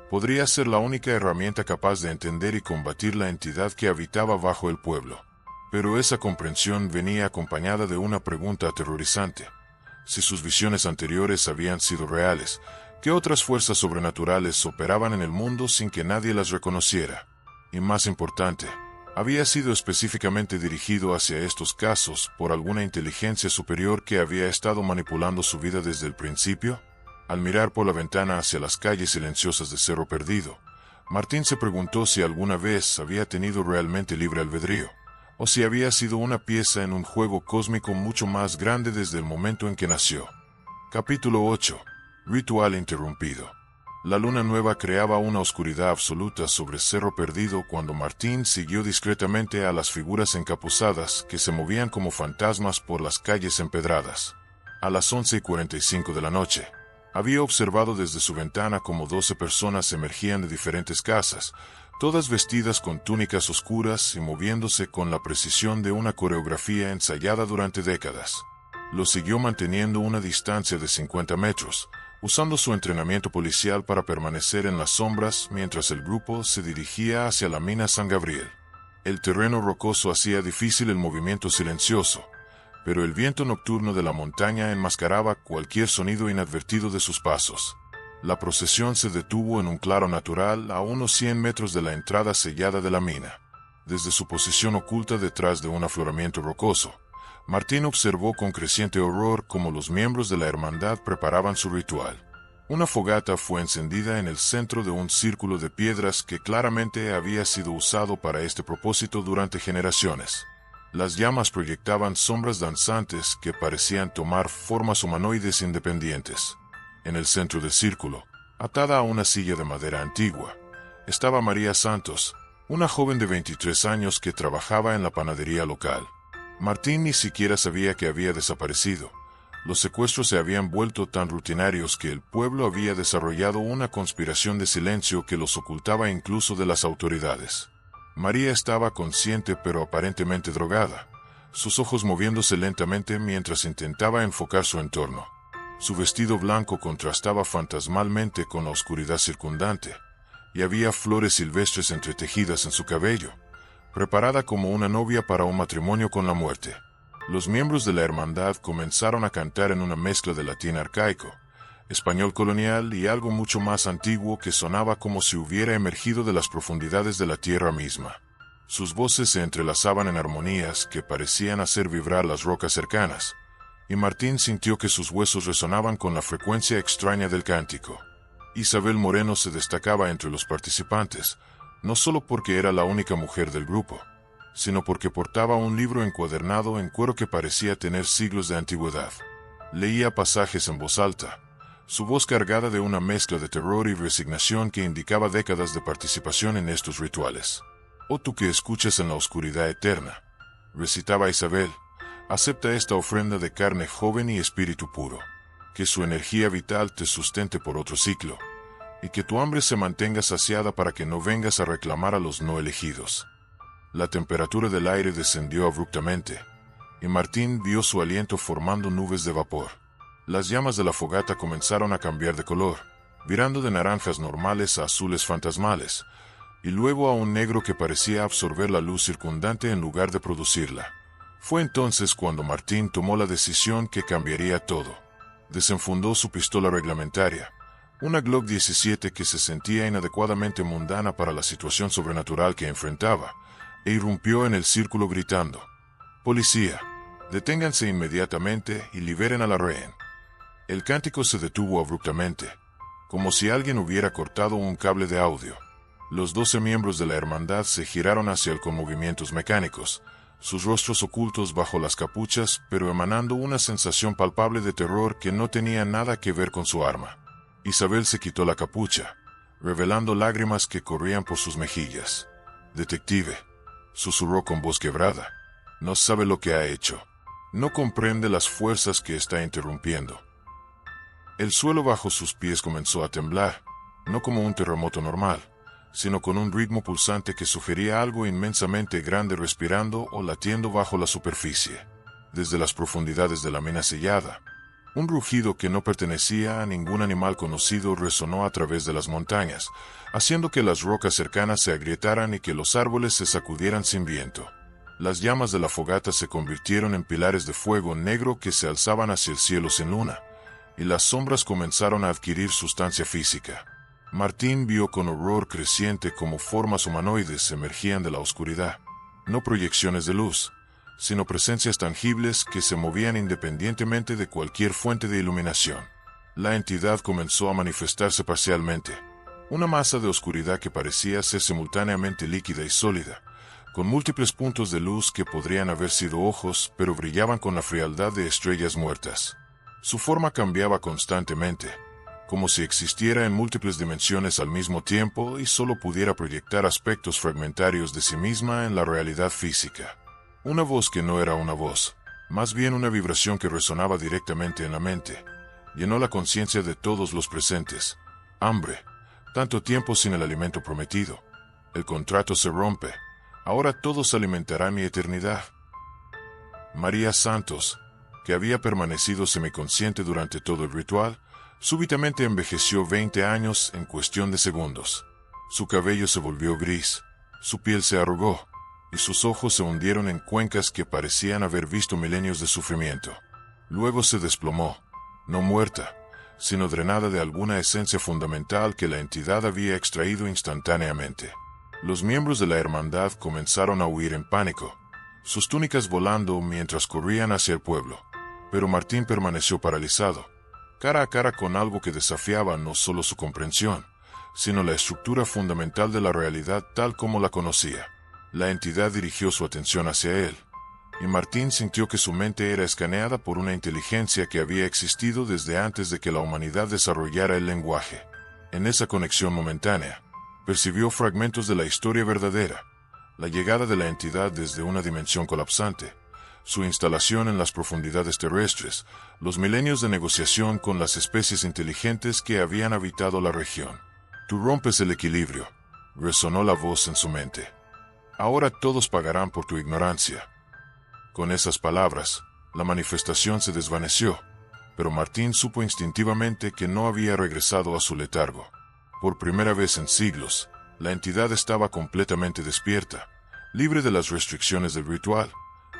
podría ser la única herramienta capaz de entender y combatir la entidad que habitaba bajo el pueblo. Pero esa comprensión venía acompañada de una pregunta aterrorizante. Si sus visiones anteriores habían sido reales, ¿qué otras fuerzas sobrenaturales operaban en el mundo sin que nadie las reconociera? Y más importante, ¿había sido específicamente dirigido hacia estos casos por alguna inteligencia superior que había estado manipulando su vida desde el principio? Al mirar por la ventana hacia las calles silenciosas de Cerro Perdido, Martín se preguntó si alguna vez había tenido realmente libre albedrío, o si había sido una pieza en un juego cósmico mucho más grande desde el momento en que nació. Capítulo 8. Ritual interrumpido. La luna nueva creaba una oscuridad absoluta sobre Cerro Perdido cuando Martín siguió discretamente a las figuras encapuzadas que se movían como fantasmas por las calles empedradas. A las 11:45 de la noche, había observado desde su ventana como 12 personas emergían de diferentes casas, todas vestidas con túnicas oscuras y moviéndose con la precisión de una coreografía ensayada durante décadas. Lo siguió manteniendo una distancia de 50 metros, usando su entrenamiento policial para permanecer en las sombras mientras el grupo se dirigía hacia la mina San Gabriel. El terreno rocoso hacía difícil el movimiento silencioso, pero el viento nocturno de la montaña enmascaraba cualquier sonido inadvertido de sus pasos. La procesión se detuvo en un claro natural a unos 100 metros de la entrada sellada de la mina. Desde su posición oculta detrás de un afloramiento rocoso, Martín observó con creciente horror cómo los miembros de la hermandad preparaban su ritual. Una fogata fue encendida en el centro de un círculo de piedras que claramente había sido usado para este propósito durante generaciones. Las llamas proyectaban sombras danzantes que parecían tomar formas humanoides independientes. En el centro del círculo, Atada a una silla de madera antigua, estaba María Santos, una joven de 23 años que trabajaba en la panadería local. Martín ni siquiera sabía que había desaparecido. Los secuestros se habían vuelto tan rutinarios que el pueblo había desarrollado una conspiración de silencio que los ocultaba incluso de las autoridades. María estaba consciente pero aparentemente drogada, sus ojos moviéndose lentamente mientras intentaba enfocar su entorno. Su vestido blanco contrastaba fantasmalmente con la oscuridad circundante, y había flores silvestres entretejidas en su cabello, preparada como una novia para un matrimonio con la muerte. Los miembros de la hermandad comenzaron a cantar en una mezcla de latín arcaico, español colonial y algo mucho más antiguo que sonaba como si hubiera emergido de las profundidades de la tierra misma. Sus voces se entrelazaban en armonías que parecían hacer vibrar las rocas cercanas, y Martín sintió que sus huesos resonaban con la frecuencia extraña del cántico. Isabel Moreno se destacaba entre los participantes, no solo porque era la única mujer del grupo, sino porque portaba un libro encuadernado en cuero que parecía tener siglos de antigüedad. Leía pasajes en voz alta, su voz cargada de una mezcla de terror y resignación que indicaba décadas de participación en estos rituales. «Oh tú que escuchas en la oscuridad eterna», recitaba Isabel, «acepta esta ofrenda de carne joven y espíritu puro, que su energía vital te sustente por otro ciclo, y que tu hambre se mantenga saciada para que no vengas a reclamar a los no elegidos». La temperatura del aire descendió abruptamente, y Martín vio su aliento formando nubes de vapor. Las llamas de la fogata comenzaron a cambiar de color, virando de naranjas normales a azules fantasmales, y luego a un negro que parecía absorber la luz circundante en lugar de producirla. Fue entonces cuando Martín tomó la decisión que cambiaría todo. Desenfundó su pistola reglamentaria, una Glock 17 que se sentía inadecuadamente mundana para la situación sobrenatural que enfrentaba, e irrumpió en el círculo gritando: «Policía, deténganse inmediatamente y liberen a la rehén». El cántico se detuvo abruptamente, como si alguien hubiera cortado un cable de audio. Los 12 miembros de la hermandad se giraron hacia él con movimientos mecánicos, sus rostros ocultos bajo las capuchas, pero emanando una sensación palpable de terror que no tenía nada que ver con su arma. Isabel se quitó la capucha, revelando lágrimas que corrían por sus mejillas. «Detective», susurró con voz quebrada, «no sabe lo que ha hecho. No comprende las fuerzas que está interrumpiendo». El suelo bajo sus pies comenzó a temblar, no como un terremoto normal, sino con un ritmo pulsante que sugería algo inmensamente grande respirando o latiendo bajo la superficie. Desde las profundidades de la mina sellada, un rugido que no pertenecía a ningún animal conocido resonó a través de las montañas, haciendo que las rocas cercanas se agrietaran y que los árboles se sacudieran sin viento. Las llamas de la fogata se convirtieron en pilares de fuego negro que se alzaban hacia el cielo sin luna, y las sombras comenzaron a adquirir sustancia física. Martín vio con horror creciente cómo formas humanoides emergían de la oscuridad, no proyecciones de luz, sino presencias tangibles que se movían independientemente de cualquier fuente de iluminación. La entidad comenzó a manifestarse parcialmente, una masa de oscuridad que parecía ser simultáneamente líquida y sólida, con múltiples puntos de luz que podrían haber sido ojos, pero brillaban con la frialdad de estrellas muertas. Su forma cambiaba constantemente, como si existiera en múltiples dimensiones al mismo tiempo y solo pudiera proyectar aspectos fragmentarios de sí misma en la realidad física. Una voz que no era una voz, más bien una vibración que resonaba directamente en la mente, llenó la conciencia de todos los presentes. Hambre, tanto tiempo sin el alimento prometido. El contrato se rompe, ahora todos alimentarán mi eternidad. María Santos, que había permanecido semiconsciente durante todo el ritual, súbitamente envejeció 20 años en cuestión de segundos. Su cabello se volvió gris, su piel se arrugó, y sus ojos se hundieron en cuencas que parecían haber visto milenios de sufrimiento. Luego se desplomó, no muerta, sino drenada de alguna esencia fundamental que la entidad había extraído instantáneamente. Los miembros de la hermandad comenzaron a huir en pánico, sus túnicas volando mientras corrían hacia el pueblo. Pero Martín permaneció paralizado, cara a cara con algo que desafiaba no solo su comprensión, sino la estructura fundamental de la realidad tal como la conocía. La entidad dirigió su atención hacia él, y Martín sintió que su mente era escaneada por una inteligencia que había existido desde antes de que la humanidad desarrollara el lenguaje. En esa conexión momentánea, percibió fragmentos de la historia verdadera, la llegada de la entidad desde una dimensión colapsante, su instalación en las profundidades terrestres, los milenios de negociación con las especies inteligentes que habían habitado la región. Tú rompes el equilibrio, resonó la voz en su mente. Ahora todos pagarán por tu ignorancia. Con esas palabras, la manifestación se desvaneció, pero Martín supo instintivamente que no había regresado a su letargo. Por primera vez en siglos, la entidad estaba completamente despierta, libre de las restricciones del ritual,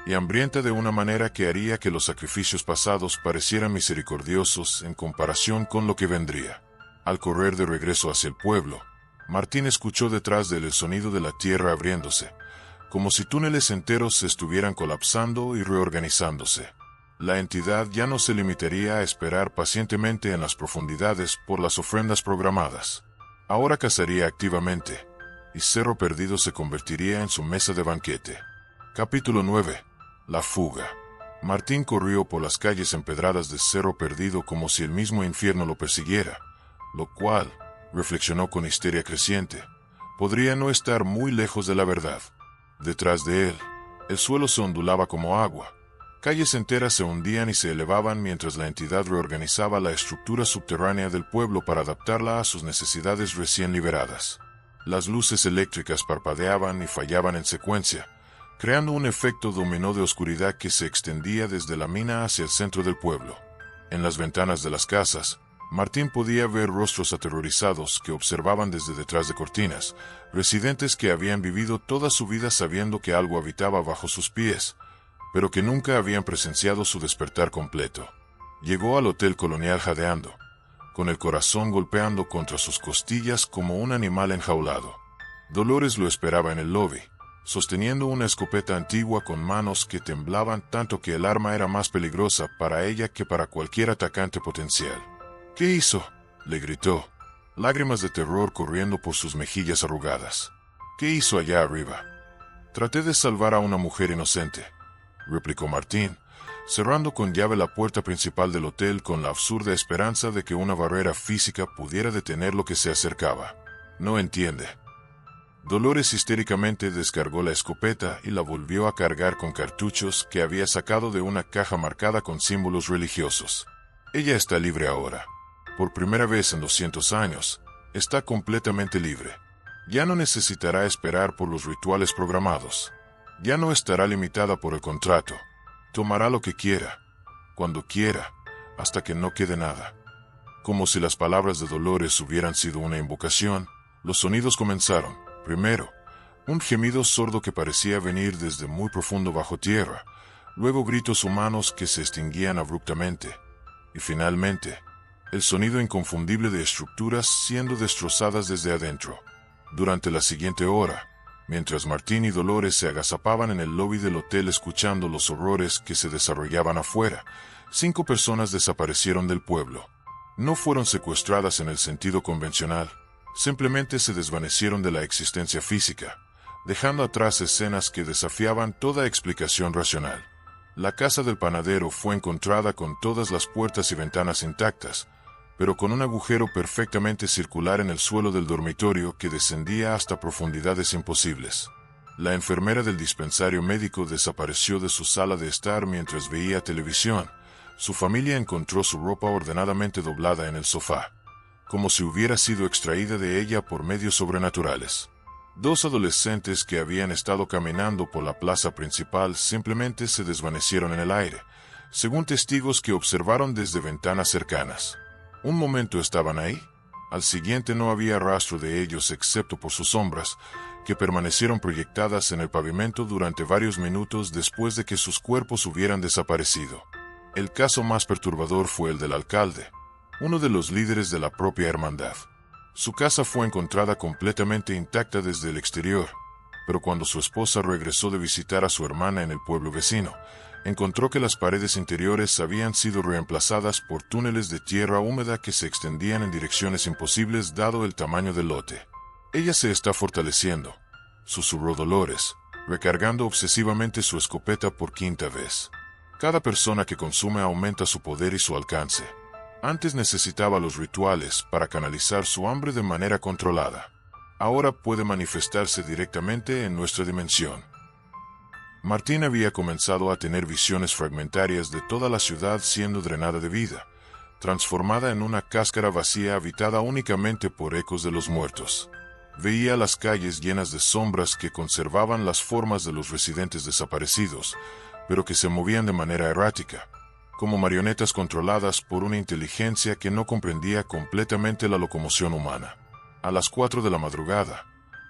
y hambrienta de una manera que haría que los sacrificios pasados parecieran misericordiosos en comparación con lo que vendría. Al correr de regreso hacia el pueblo, Martín escuchó detrás de él el sonido de la tierra abriéndose, como si túneles enteros se estuvieran colapsando y reorganizándose. La entidad ya no se limitaría a esperar pacientemente en las profundidades por las ofrendas programadas. Ahora cazaría activamente, y Cerro Perdido se convertiría en su mesa de banquete. Capítulo 9. La fuga. Martín corrió por las calles empedradas de Cerro Perdido como si el mismo infierno lo persiguiera, lo cual, reflexionó con histeria creciente, podría no estar muy lejos de la verdad. Detrás de él, el suelo se ondulaba como agua. Calles enteras se hundían y se elevaban mientras la entidad reorganizaba la estructura subterránea del pueblo para adaptarla a sus necesidades recién liberadas. Las luces eléctricas parpadeaban y fallaban en secuencia, creando un efecto dominó de oscuridad que se extendía desde la mina hacia el centro del pueblo. En las ventanas de las casas, Martín podía ver rostros aterrorizados que observaban desde detrás de cortinas, residentes que habían vivido toda su vida sabiendo que algo habitaba bajo sus pies, pero que nunca habían presenciado su despertar completo. Llegó al Hotel Colonial jadeando, con el corazón golpeando contra sus costillas como un animal enjaulado. Dolores lo esperaba en el lobby, sosteniendo una escopeta antigua con manos que temblaban tanto que el arma era más peligrosa para ella que para cualquier atacante potencial. ¿Qué hizo?, le gritó, lágrimas de terror corriendo por sus mejillas arrugadas. ¿Qué hizo allá arriba? Traté de salvar a una mujer inocente, replicó Martín, cerrando con llave la puerta principal del hotel con la absurda esperanza de que una barrera física pudiera detener lo que se acercaba. No entiende. Dolores histéricamente descargó la escopeta y la volvió a cargar con cartuchos que había sacado de una caja marcada con símbolos religiosos. Ella está libre ahora. Por primera vez en 200 años, está completamente libre. Ya no necesitará esperar por los rituales programados. Ya no estará limitada por el contrato. Tomará lo que quiera, cuando quiera, hasta que no quede nada. Como si las palabras de Dolores hubieran sido una invocación, los sonidos comenzaron. Primero, un gemido sordo que parecía venir desde muy profundo bajo tierra, luego gritos humanos que se extinguían abruptamente, y finalmente, el sonido inconfundible de estructuras siendo destrozadas desde adentro. Durante la siguiente hora, mientras Martín y Dolores se agazapaban en el lobby del hotel escuchando los horrores que se desarrollaban afuera, 5 personas desaparecieron del pueblo. No fueron secuestradas en el sentido convencional, simplemente se desvanecieron de la existencia física, dejando atrás escenas que desafiaban toda explicación racional. La casa del panadero fue encontrada con todas las puertas y ventanas intactas, pero con un agujero perfectamente circular en el suelo del dormitorio que descendía hasta profundidades imposibles. La enfermera del dispensario médico desapareció de su sala de estar mientras veía televisión. Su familia encontró su ropa ordenadamente doblada en el sofá, como si hubiera sido extraída de ella por medios sobrenaturales. 2 adolescentes que habían estado caminando por la plaza principal simplemente se desvanecieron en el aire, según testigos que observaron desde ventanas cercanas. Un momento estaban ahí, al siguiente no había rastro de ellos excepto por sus sombras, que permanecieron proyectadas en el pavimento durante varios minutos después de que sus cuerpos hubieran desaparecido. El caso más perturbador fue el del alcalde, uno de los líderes de la propia hermandad. Su casa fue encontrada completamente intacta desde el exterior, pero cuando su esposa regresó de visitar a su hermana en el pueblo vecino, encontró que las paredes interiores habían sido reemplazadas por túneles de tierra húmeda que se extendían en direcciones imposibles dado el tamaño del lote. Ella se está fortaleciendo, susurró Dolores, recargando obsesivamente su escopeta por 5ª vez. Cada persona que consume aumenta su poder y su alcance. Antes necesitaba los rituales para canalizar su hambre de manera controlada. Ahora puede manifestarse directamente en nuestra dimensión. Martín había comenzado a tener visiones fragmentarias de toda la ciudad siendo drenada de vida, transformada en una cáscara vacía habitada únicamente por ecos de los muertos. Veía las calles llenas de sombras que conservaban las formas de los residentes desaparecidos, pero que se movían de manera errática, como marionetas controladas por una inteligencia que no comprendía completamente la locomoción humana. A las 4 de la madrugada,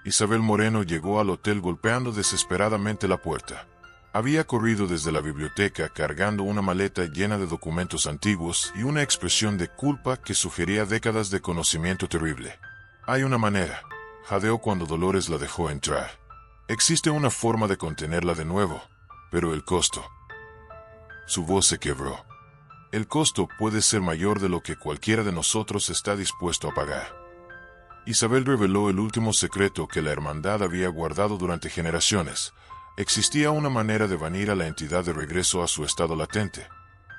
Isabel Moreno llegó al hotel golpeando desesperadamente la puerta. Había corrido desde la biblioteca cargando una maleta llena de documentos antiguos y una expresión de culpa que sugería décadas de conocimiento terrible. Hay una manera, jadeó cuando Dolores la dejó entrar. Existe una forma de contenerla de nuevo, pero el costo. Su voz se quebró. El costo puede ser mayor de lo que cualquiera de nosotros está dispuesto a pagar. Isabel reveló el último secreto que la hermandad había guardado durante generaciones. Existía una manera de banir a la entidad de regreso a su estado latente,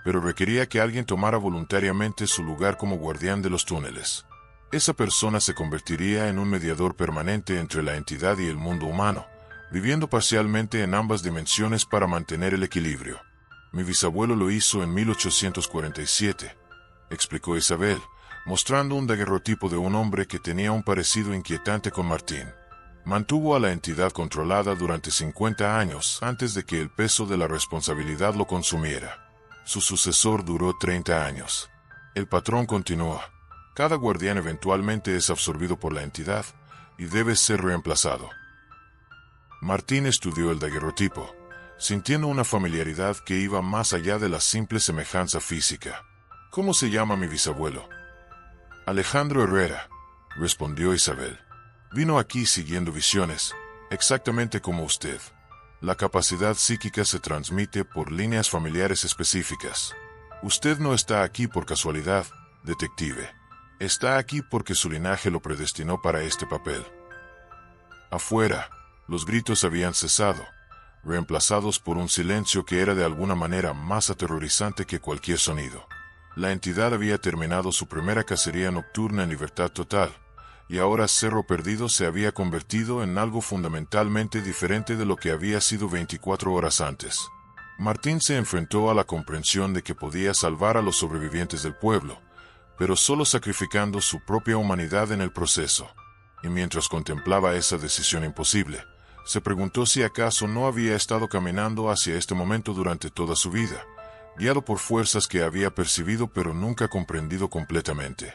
pero requería que alguien tomara voluntariamente su lugar como guardián de los túneles. Esa persona se convertiría en un mediador permanente entre la entidad y el mundo humano, viviendo parcialmente en ambas dimensiones para mantener el equilibrio. Mi bisabuelo lo hizo en 1847, explicó Isabel, mostrando un daguerrotipo de un hombre que tenía un parecido inquietante con Martín. Mantuvo a la entidad controlada durante 50 años antes de que el peso de la responsabilidad lo consumiera. Su sucesor duró 30 años. El patrón continuó. Cada guardián eventualmente es absorbido por la entidad y debe ser reemplazado. Martín estudió el daguerrotipo, sintiendo una familiaridad que iba más allá de la simple semejanza física. ¿Cómo se llama mi bisabuelo? Alejandro Herrera, respondió Isabel. Vino aquí siguiendo visiones, exactamente como usted. La capacidad psíquica se transmite por líneas familiares específicas. Usted no está aquí por casualidad, detective. Está aquí porque su linaje lo predestinó para este papel. Afuera, los gritos habían cesado, reemplazados por un silencio que era de alguna manera más aterrorizante que cualquier sonido. La entidad había terminado su primera cacería nocturna en libertad total, y ahora Cerro Perdido se había convertido en algo fundamentalmente diferente de lo que había sido 24 horas antes. Martín se enfrentó a la comprensión de que podía salvar a los sobrevivientes del pueblo, pero solo sacrificando su propia humanidad en el proceso. Y mientras contemplaba esa decisión imposible, se preguntó si acaso no había estado caminando hacia este momento durante toda su vida, guiado por fuerzas que había percibido pero nunca comprendido completamente.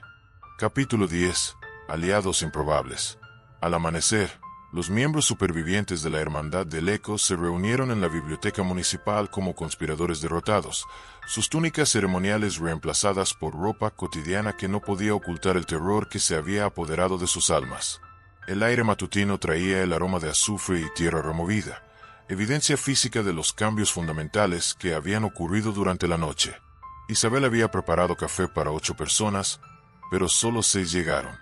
Capítulo 10. Aliados improbables. Al amanecer, los miembros supervivientes de la Hermandad del Eco se reunieron en la biblioteca municipal como conspiradores derrotados, sus túnicas ceremoniales reemplazadas por ropa cotidiana que no podía ocultar el terror que se había apoderado de sus almas. El aire matutino traía el aroma de azufre y tierra removida, evidencia física de los cambios fundamentales que habían ocurrido durante la noche. Isabel había preparado café para 8 personas, pero solo 6 llegaron.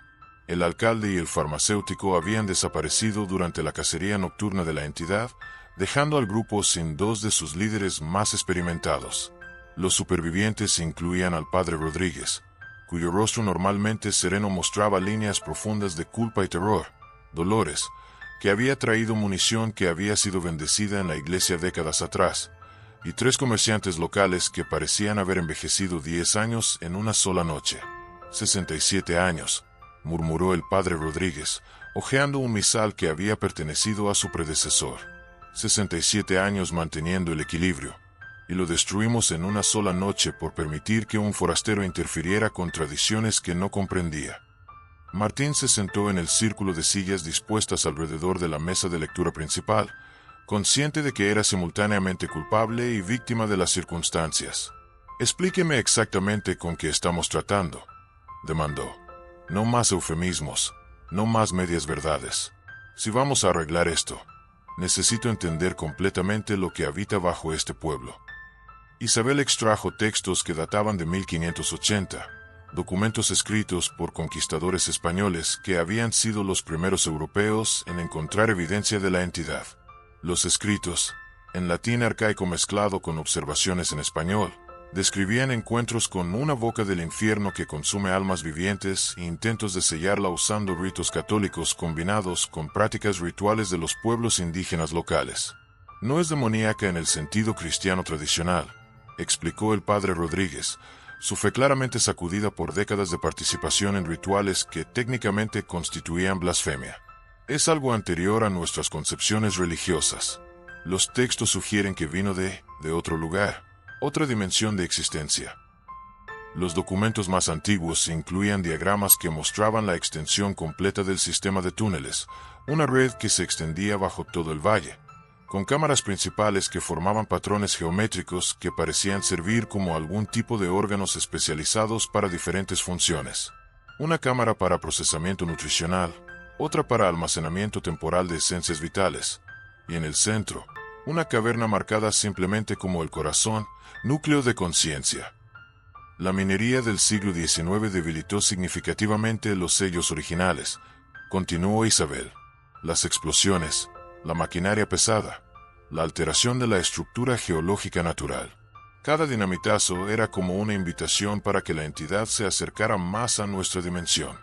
El alcalde y el farmacéutico habían desaparecido durante la cacería nocturna de la entidad, dejando al grupo sin 2 de sus líderes más experimentados. Los supervivientes incluían al padre Rodríguez, cuyo rostro normalmente sereno mostraba líneas profundas de culpa y terror, Dolores, que había traído munición que había sido bendecida en la iglesia décadas atrás, y 3 comerciantes locales que parecían haber envejecido 10 años en una sola noche. 67 años, murmuró el padre Rodríguez, hojeando un misal que había pertenecido a su predecesor. 67 años manteniendo el equilibrio, y lo destruimos en una sola noche por permitir que un forastero interfiriera con tradiciones que no comprendía. Martín se sentó en el círculo de sillas dispuestas alrededor de la mesa de lectura principal, consciente de que era simultáneamente culpable y víctima de las circunstancias. «Explíqueme exactamente con qué estamos tratando», demandó. «No más eufemismos, no más medias verdades. Si vamos a arreglar esto, necesito entender completamente lo que habita bajo este pueblo». Isabel extrajo textos que databan de 1580, documentos escritos por conquistadores españoles que habían sido los primeros europeos en encontrar evidencia de la entidad. Los escritos, en latín arcaico mezclado con observaciones en español, Describían encuentros con una boca del infierno que consume almas vivientes e intentos de sellarla usando ritos católicos combinados con prácticas rituales de los pueblos indígenas locales. No es demoníaca en el sentido cristiano tradicional, explicó el padre Rodríguez, su fe claramente sacudida por décadas de participación en rituales que técnicamente constituían blasfemia. Es algo anterior a nuestras concepciones religiosas. Los textos sugieren que vino de otro lugar, otra dimensión de existencia. Los documentos más antiguos incluían diagramas que mostraban la extensión completa del sistema de túneles, una red que se extendía bajo todo el valle, con cámaras principales que formaban patrones geométricos que parecían servir como algún tipo de órganos especializados para diferentes funciones. Una cámara para procesamiento nutricional, otra para almacenamiento temporal de esencias vitales, y en el centro, una caverna marcada simplemente como el corazón, núcleo de conciencia. La minería del siglo XIX debilitó significativamente los sellos originales, continuó Isabel. Las explosiones, la maquinaria pesada, la alteración de la estructura geológica natural. Cada dinamitazo era como una invitación para que la entidad se acercara más a nuestra dimensión.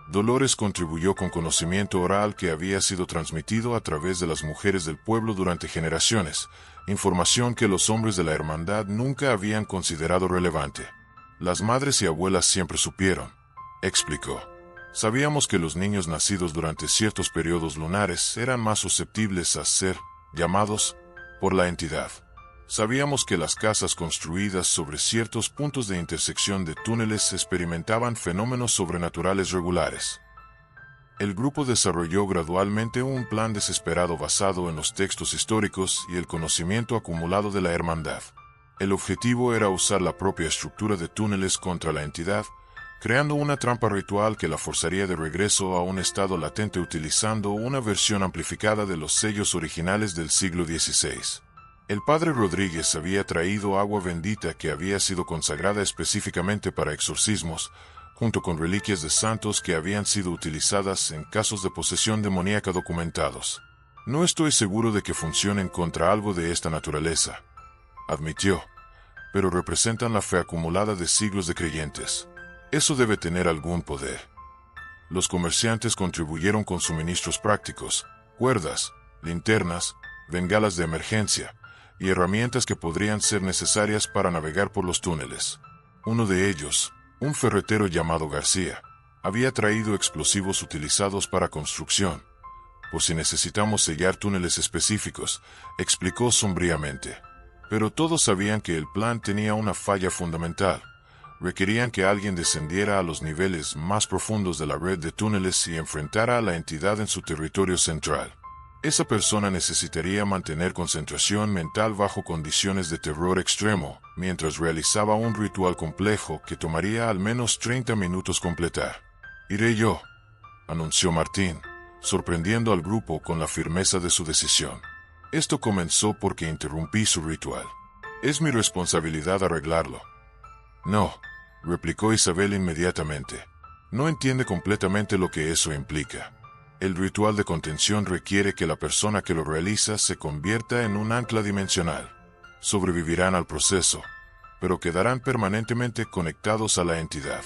Dolores contribuyó con conocimiento oral que había sido transmitido a través de las mujeres del pueblo durante generaciones, información que los hombres de la hermandad nunca habían considerado relevante. Las madres y abuelas siempre supieron, explicó. Sabíamos que los niños nacidos durante ciertos periodos lunares eran más susceptibles a ser llamados por la entidad. Sabíamos que las casas construidas sobre ciertos puntos de intersección de túneles experimentaban fenómenos sobrenaturales regulares. El grupo desarrolló gradualmente un plan desesperado basado en los textos históricos y el conocimiento acumulado de la hermandad. El objetivo era usar la propia estructura de túneles contra la entidad, creando una trampa ritual que la forzaría de regreso a un estado latente utilizando una versión amplificada de los sellos originales del siglo XVI. El padre Rodríguez había traído agua bendita que había sido consagrada específicamente para exorcismos, junto con reliquias de santos que habían sido utilizadas en casos de posesión demoníaca documentados. No estoy seguro de que funcionen contra algo de esta naturaleza, admitió, pero representan la fe acumulada de siglos de creyentes. Eso debe tener algún poder. Los comerciantes contribuyeron con suministros prácticos, cuerdas, linternas, bengalas de emergencia, y herramientas que podrían ser necesarias para navegar por los túneles. Uno de ellos, un ferretero llamado García, había traído explosivos utilizados para construcción, por si necesitamos sellar túneles específicos, explicó sombríamente. Pero todos sabían que el plan tenía una falla fundamental. Requerían que alguien descendiera a los niveles más profundos de la red de túneles y enfrentara a la entidad en su territorio central. Esa persona necesitaría mantener concentración mental bajo condiciones de terror extremo, mientras realizaba un ritual complejo que tomaría al menos 30 minutos completar. Iré yo, anunció Martín, sorprendiendo al grupo con la firmeza de su decisión. Esto comenzó porque interrumpí su ritual. Es mi responsabilidad arreglarlo. No, replicó Isabel inmediatamente. No entiende completamente lo que eso implica. El ritual de contención requiere que la persona que lo realiza se convierta en un ancla dimensional. Sobrevivirán al proceso, pero quedarán permanentemente conectados a la entidad.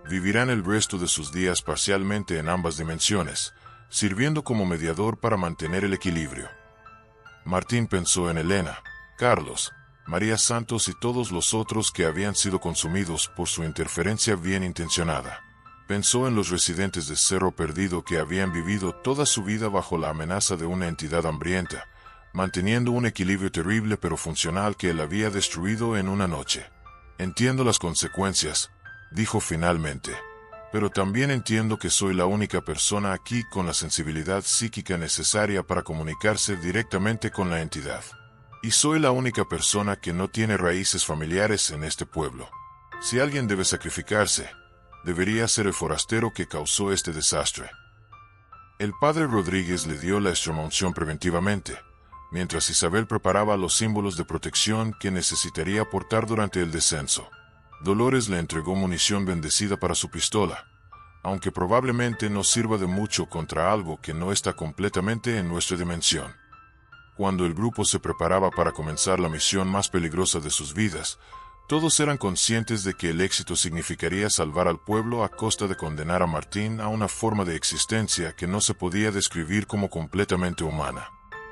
Vivirán el resto de sus días parcialmente en ambas dimensiones, sirviendo como mediador para mantener el equilibrio. Martín pensó en Elena, Carlos, María Santos y todos los otros que habían sido consumidos por su interferencia bien intencionada. Pensó en los residentes de Cerro Perdido que habían vivido toda su vida bajo la amenaza de una entidad hambrienta, manteniendo un equilibrio terrible pero funcional que él había destruido en una noche. Entiendo las consecuencias, dijo finalmente, pero también entiendo que soy la única persona aquí con la sensibilidad psíquica necesaria para comunicarse directamente con la entidad. Y soy la única persona que no tiene raíces familiares en este pueblo. Si alguien debe sacrificarse, debería ser el forastero que causó este desastre. El padre Rodríguez le dio la extremaunción preventivamente, mientras Isabel preparaba los símbolos de protección que necesitaría portar durante el descenso. Dolores le entregó munición bendecida para su pistola, aunque probablemente no sirva de mucho contra algo que no está completamente en nuestra dimensión. Cuando el grupo se preparaba para comenzar la misión más peligrosa de sus vidas, Todos eran conscientes de que el éxito significaría salvar al pueblo a costa de condenar a Martín a una forma de existencia que no se podía describir como completamente humana.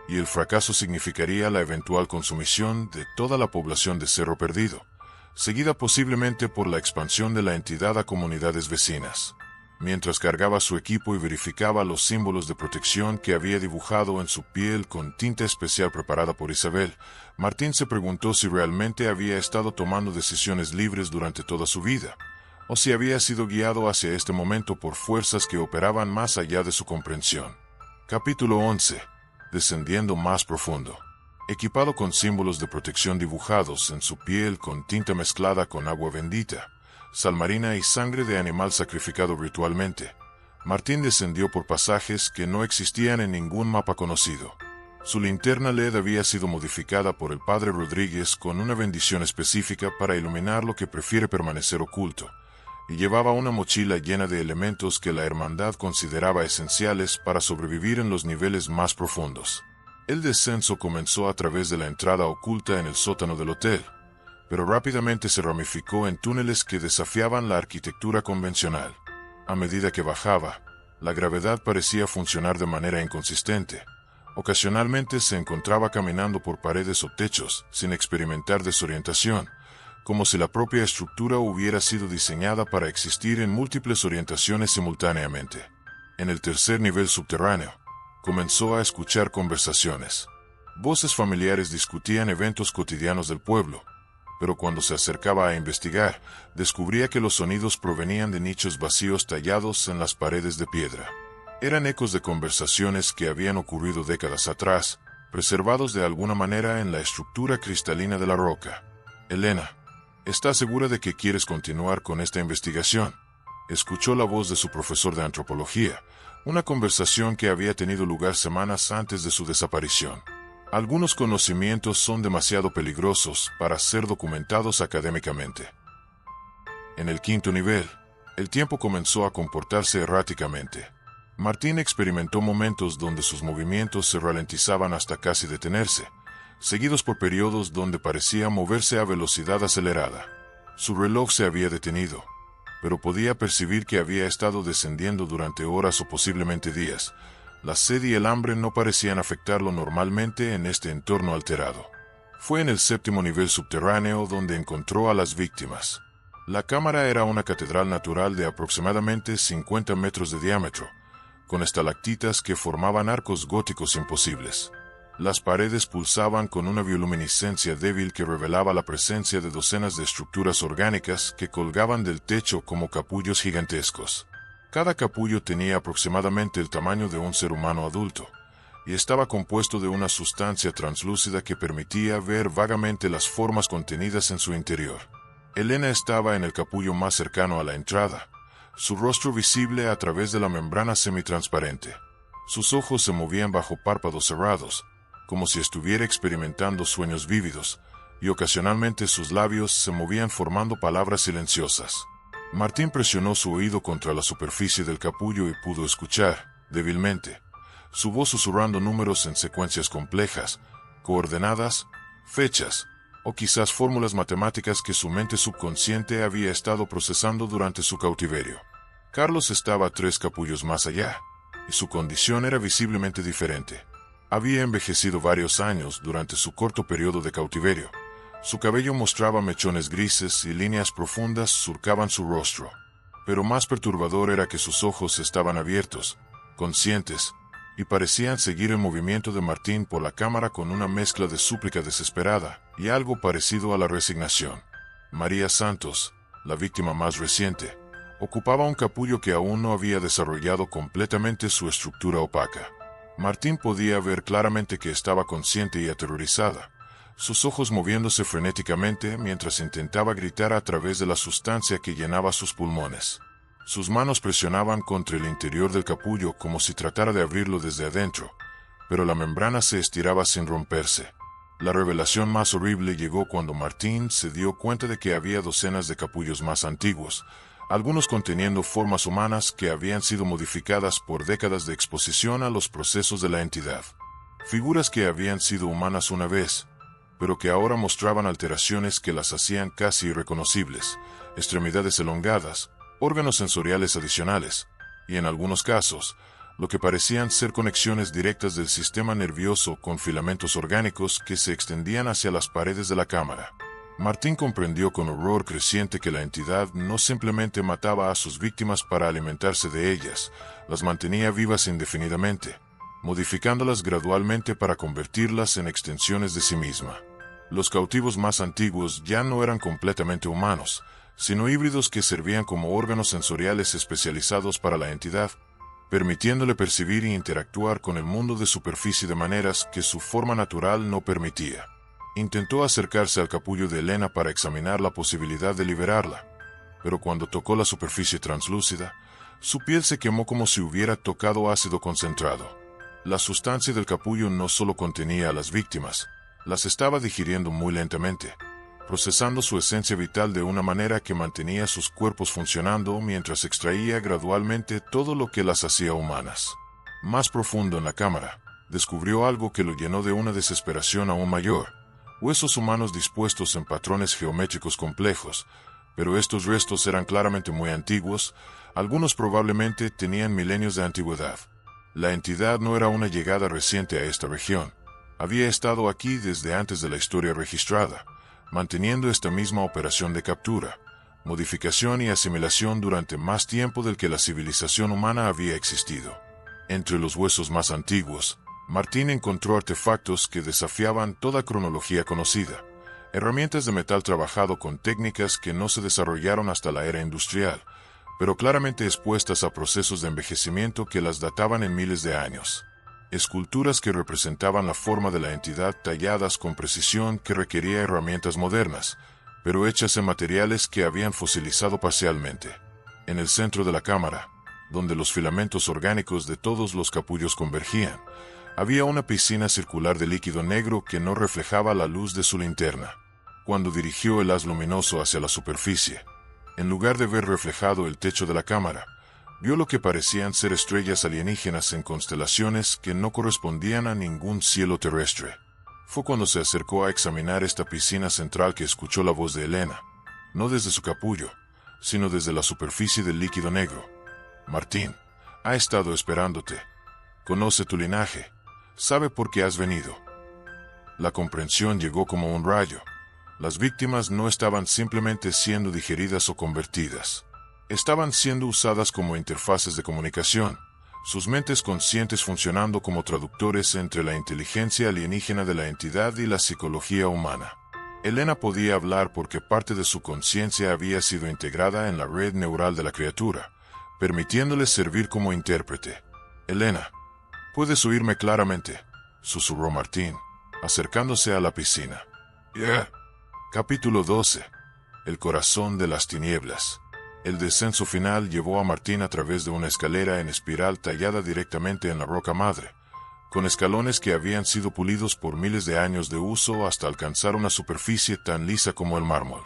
Y el fracaso significaría la eventual consumición de toda la población de Cerro Perdido, seguida posiblemente por la expansión de la entidad a comunidades vecinas. Mientras cargaba su equipo y verificaba los símbolos de protección que había dibujado en su piel con tinta especial preparada por Isabel, Martín se preguntó si realmente había estado tomando decisiones libres durante toda su vida, o si había sido guiado hacia este momento por fuerzas que operaban más allá de su comprensión. Capítulo 11. Descendiendo más profundo. Equipado con símbolos de protección dibujados en su piel con tinta mezclada con agua bendita, sal marina y sangre de animal sacrificado ritualmente, Martín descendió por pasajes que no existían en ningún mapa conocido. Su linterna LED había sido modificada por el padre Rodríguez con una bendición específica para iluminar lo que prefiere permanecer oculto, y llevaba una mochila llena de elementos que la hermandad consideraba esenciales para sobrevivir en los niveles más profundos. El descenso comenzó a través de la entrada oculta en el sótano del hotel, pero rápidamente se ramificó en túneles que desafiaban la arquitectura convencional. A medida que bajaba, la gravedad parecía funcionar de manera inconsistente. Ocasionalmente se encontraba caminando por paredes o techos, sin experimentar desorientación, como si la propia estructura hubiera sido diseñada para existir en múltiples orientaciones simultáneamente. En el tercer nivel subterráneo, comenzó a escuchar conversaciones. Voces familiares discutían eventos cotidianos del pueblo, pero cuando se acercaba a investigar, descubría que los sonidos provenían de nichos vacíos tallados en las paredes de piedra. Eran ecos de conversaciones que habían ocurrido décadas atrás, preservados de alguna manera en la estructura cristalina de la roca. Elena, ¿estás segura de que quieres continuar con esta investigación? Escuchó la voz de su profesor de antropología, una conversación que había tenido lugar semanas antes de su desaparición. Algunos conocimientos son demasiado peligrosos para ser documentados académicamente. En el quinto nivel, el tiempo comenzó a comportarse erráticamente. Martín experimentó momentos donde sus movimientos se ralentizaban hasta casi detenerse, seguidos por periodos donde parecía moverse a velocidad acelerada. Su reloj se había detenido, pero podía percibir que había estado descendiendo durante horas o posiblemente días. La sed y el hambre no parecían afectarlo normalmente en este entorno alterado. Fue en el séptimo nivel subterráneo donde encontró a las víctimas. La cámara era una catedral natural de aproximadamente 50 metros de diámetro, con estalactitas que formaban arcos góticos imposibles. Las paredes pulsaban con una bioluminiscencia débil que revelaba la presencia de docenas de estructuras orgánicas que colgaban del techo como capullos gigantescos. Cada capullo tenía aproximadamente el tamaño de un ser humano adulto, y estaba compuesto de una sustancia translúcida que permitía ver vagamente las formas contenidas en su interior. Elena estaba en el capullo más cercano a la entrada, su rostro visible a través de la membrana semitransparente. Sus ojos se movían bajo párpados cerrados, como si estuviera experimentando sueños vívidos, y ocasionalmente sus labios se movían formando palabras silenciosas. Martín presionó su oído contra la superficie del capullo y pudo escuchar, débilmente, su voz susurrando números en secuencias complejas, coordenadas, fechas, o quizás fórmulas matemáticas que su mente subconsciente había estado procesando durante su cautiverio. Carlos estaba 3 capullos más allá, y su condición era visiblemente diferente. Había envejecido varios años durante su corto periodo de cautiverio. Su cabello mostraba mechones grises y líneas profundas surcaban su rostro. Pero más perturbador era que sus ojos estaban abiertos, conscientes, y parecían seguir el movimiento de Martín por la cámara con una mezcla de súplica desesperada y algo parecido a la resignación. María Santos, la víctima más reciente, ocupaba un capullo que aún no había desarrollado completamente su estructura opaca. Martín podía ver claramente que estaba consciente y aterrorizada, sus ojos moviéndose frenéticamente mientras intentaba gritar a través de la sustancia que llenaba sus pulmones. Sus manos presionaban contra el interior del capullo como si tratara de abrirlo desde adentro, pero la membrana se estiraba sin romperse. La revelación más horrible llegó cuando Martín se dio cuenta de que había docenas de capullos más antiguos, algunos conteniendo formas humanas que habían sido modificadas por décadas de exposición a los procesos de la entidad. Figuras que habían sido humanas una vez, pero que ahora mostraban alteraciones que las hacían casi irreconocibles, extremidades elongadas, órganos sensoriales adicionales, y en algunos casos, lo que parecían ser conexiones directas del sistema nervioso con filamentos orgánicos que se extendían hacia las paredes de la cámara. Martín comprendió con horror creciente que la entidad no simplemente mataba a sus víctimas para alimentarse de ellas, las mantenía vivas indefinidamente, modificándolas gradualmente para convertirlas en extensiones de sí misma. Los cautivos más antiguos ya no eran completamente humanos, sino híbridos que servían como órganos sensoriales especializados para la entidad, permitiéndole percibir e interactuar con el mundo de superficie de maneras que su forma natural no permitía. Intentó acercarse al capullo de Elena para examinar la posibilidad de liberarla, pero cuando tocó la superficie translúcida, su piel se quemó como si hubiera tocado ácido concentrado. La sustancia del capullo no solo contenía a las víctimas, las estaba digiriendo muy lentamente, procesando su esencia vital de una manera que mantenía sus cuerpos funcionando mientras extraía gradualmente todo lo que las hacía humanas. Más profundo en la cámara, descubrió algo que lo llenó de una desesperación aún mayor: huesos humanos dispuestos en patrones geométricos complejos, pero estos restos eran claramente muy antiguos, algunos probablemente tenían milenios de antigüedad. La entidad no era una llegada reciente a esta región, había estado aquí desde antes de la historia registrada, manteniendo esta misma operación de captura, modificación y asimilación durante más tiempo del que la civilización humana había existido. Entre los huesos más antiguos, Martín encontró artefactos que desafiaban toda cronología conocida, herramientas de metal trabajado con técnicas que no se desarrollaron hasta la era industrial, pero claramente expuestas a procesos de envejecimiento que las databan en miles de años. Esculturas que representaban la forma de la entidad talladas con precisión que requería herramientas modernas, pero hechas en materiales que habían fosilizado parcialmente. En el centro de la cámara, donde los filamentos orgánicos de todos los capullos convergían, había una piscina circular de líquido negro que no reflejaba la luz de su linterna. Cuando dirigió el haz luminoso hacia la superficie, en lugar de ver reflejado el techo de la cámara, vio lo que parecían ser estrellas alienígenas en constelaciones que no correspondían a ningún cielo terrestre. Fue cuando se acercó a examinar esta piscina central que escuchó la voz de Elena, no desde su capullo, sino desde la superficie del líquido negro. Martín, ha estado esperándote. Conoce tu linaje. Sabe por qué has venido. La comprensión llegó como un rayo. Las víctimas no estaban simplemente siendo digeridas o convertidas. Estaban siendo usadas como interfaces de comunicación, sus mentes conscientes funcionando como traductores entre la inteligencia alienígena de la entidad y la psicología humana. Elena podía hablar porque parte de su conciencia había sido integrada en la red neural de la criatura, permitiéndole servir como intérprete. Elena, ¿puedes oírme claramente?, susurró Martín, acercándose a la piscina. Yeah. Capítulo 12. El corazón de las tinieblas. El descenso final llevó a Martín a través de una escalera en espiral tallada directamente en la roca madre, con escalones que habían sido pulidos por miles de años de uso hasta alcanzar una superficie tan lisa como el mármol.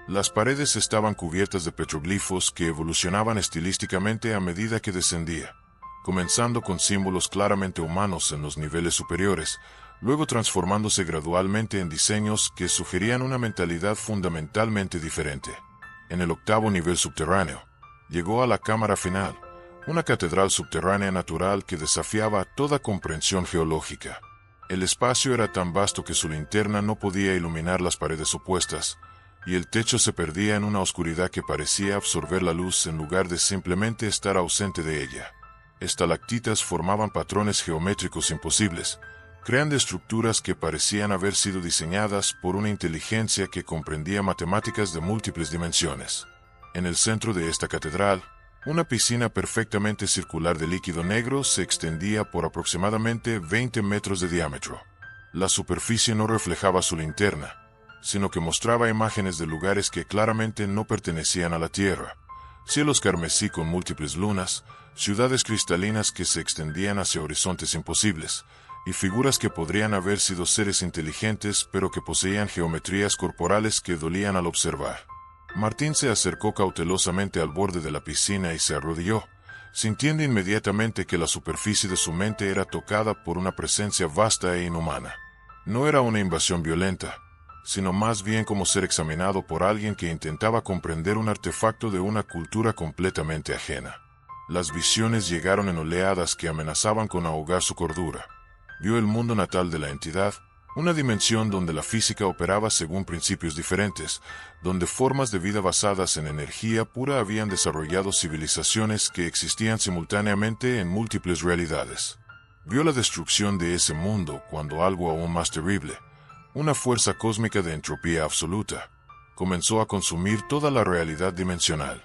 Las paredes estaban cubiertas de petroglifos que evolucionaban estilísticamente a medida que descendía, comenzando con símbolos claramente humanos en los niveles superiores, luego transformándose gradualmente en diseños que sugerían una mentalidad fundamentalmente diferente. En el octavo nivel subterráneo, llegó a la cámara final, una catedral subterránea natural que desafiaba toda comprensión geológica. El espacio era tan vasto que su linterna no podía iluminar las paredes opuestas, y el techo se perdía en una oscuridad que parecía absorber la luz en lugar de simplemente estar ausente de ella. Estalactitas formaban patrones geométricos imposibles, creando estructuras que parecían haber sido diseñadas por una inteligencia que comprendía matemáticas de múltiples dimensiones. En el centro de esta catedral, una piscina perfectamente circular de líquido negro se extendía por aproximadamente 20 metros de diámetro. La superficie no reflejaba su linterna, sino que mostraba imágenes de lugares que claramente no pertenecían a la Tierra: cielos carmesí con múltiples lunas, ciudades cristalinas que se extendían hacia horizontes imposibles, y figuras que podrían haber sido seres inteligentes pero que poseían geometrías corporales que dolían al observar. Martín se acercó cautelosamente al borde de la piscina y se arrodilló, sintiendo inmediatamente que la superficie de su mente era tocada por una presencia vasta e inhumana. No era una invasión violenta, sino más bien como ser examinado por alguien que intentaba comprender un artefacto de una cultura completamente ajena. Las visiones llegaron en oleadas que amenazaban con ahogar su cordura. Vio el mundo natal de la entidad, una dimensión donde la física operaba según principios diferentes, donde formas de vida basadas en energía pura habían desarrollado civilizaciones que existían simultáneamente en múltiples realidades. Vio la destrucción de ese mundo cuando algo aún más terrible, una fuerza cósmica de entropía absoluta, comenzó a consumir toda la realidad dimensional.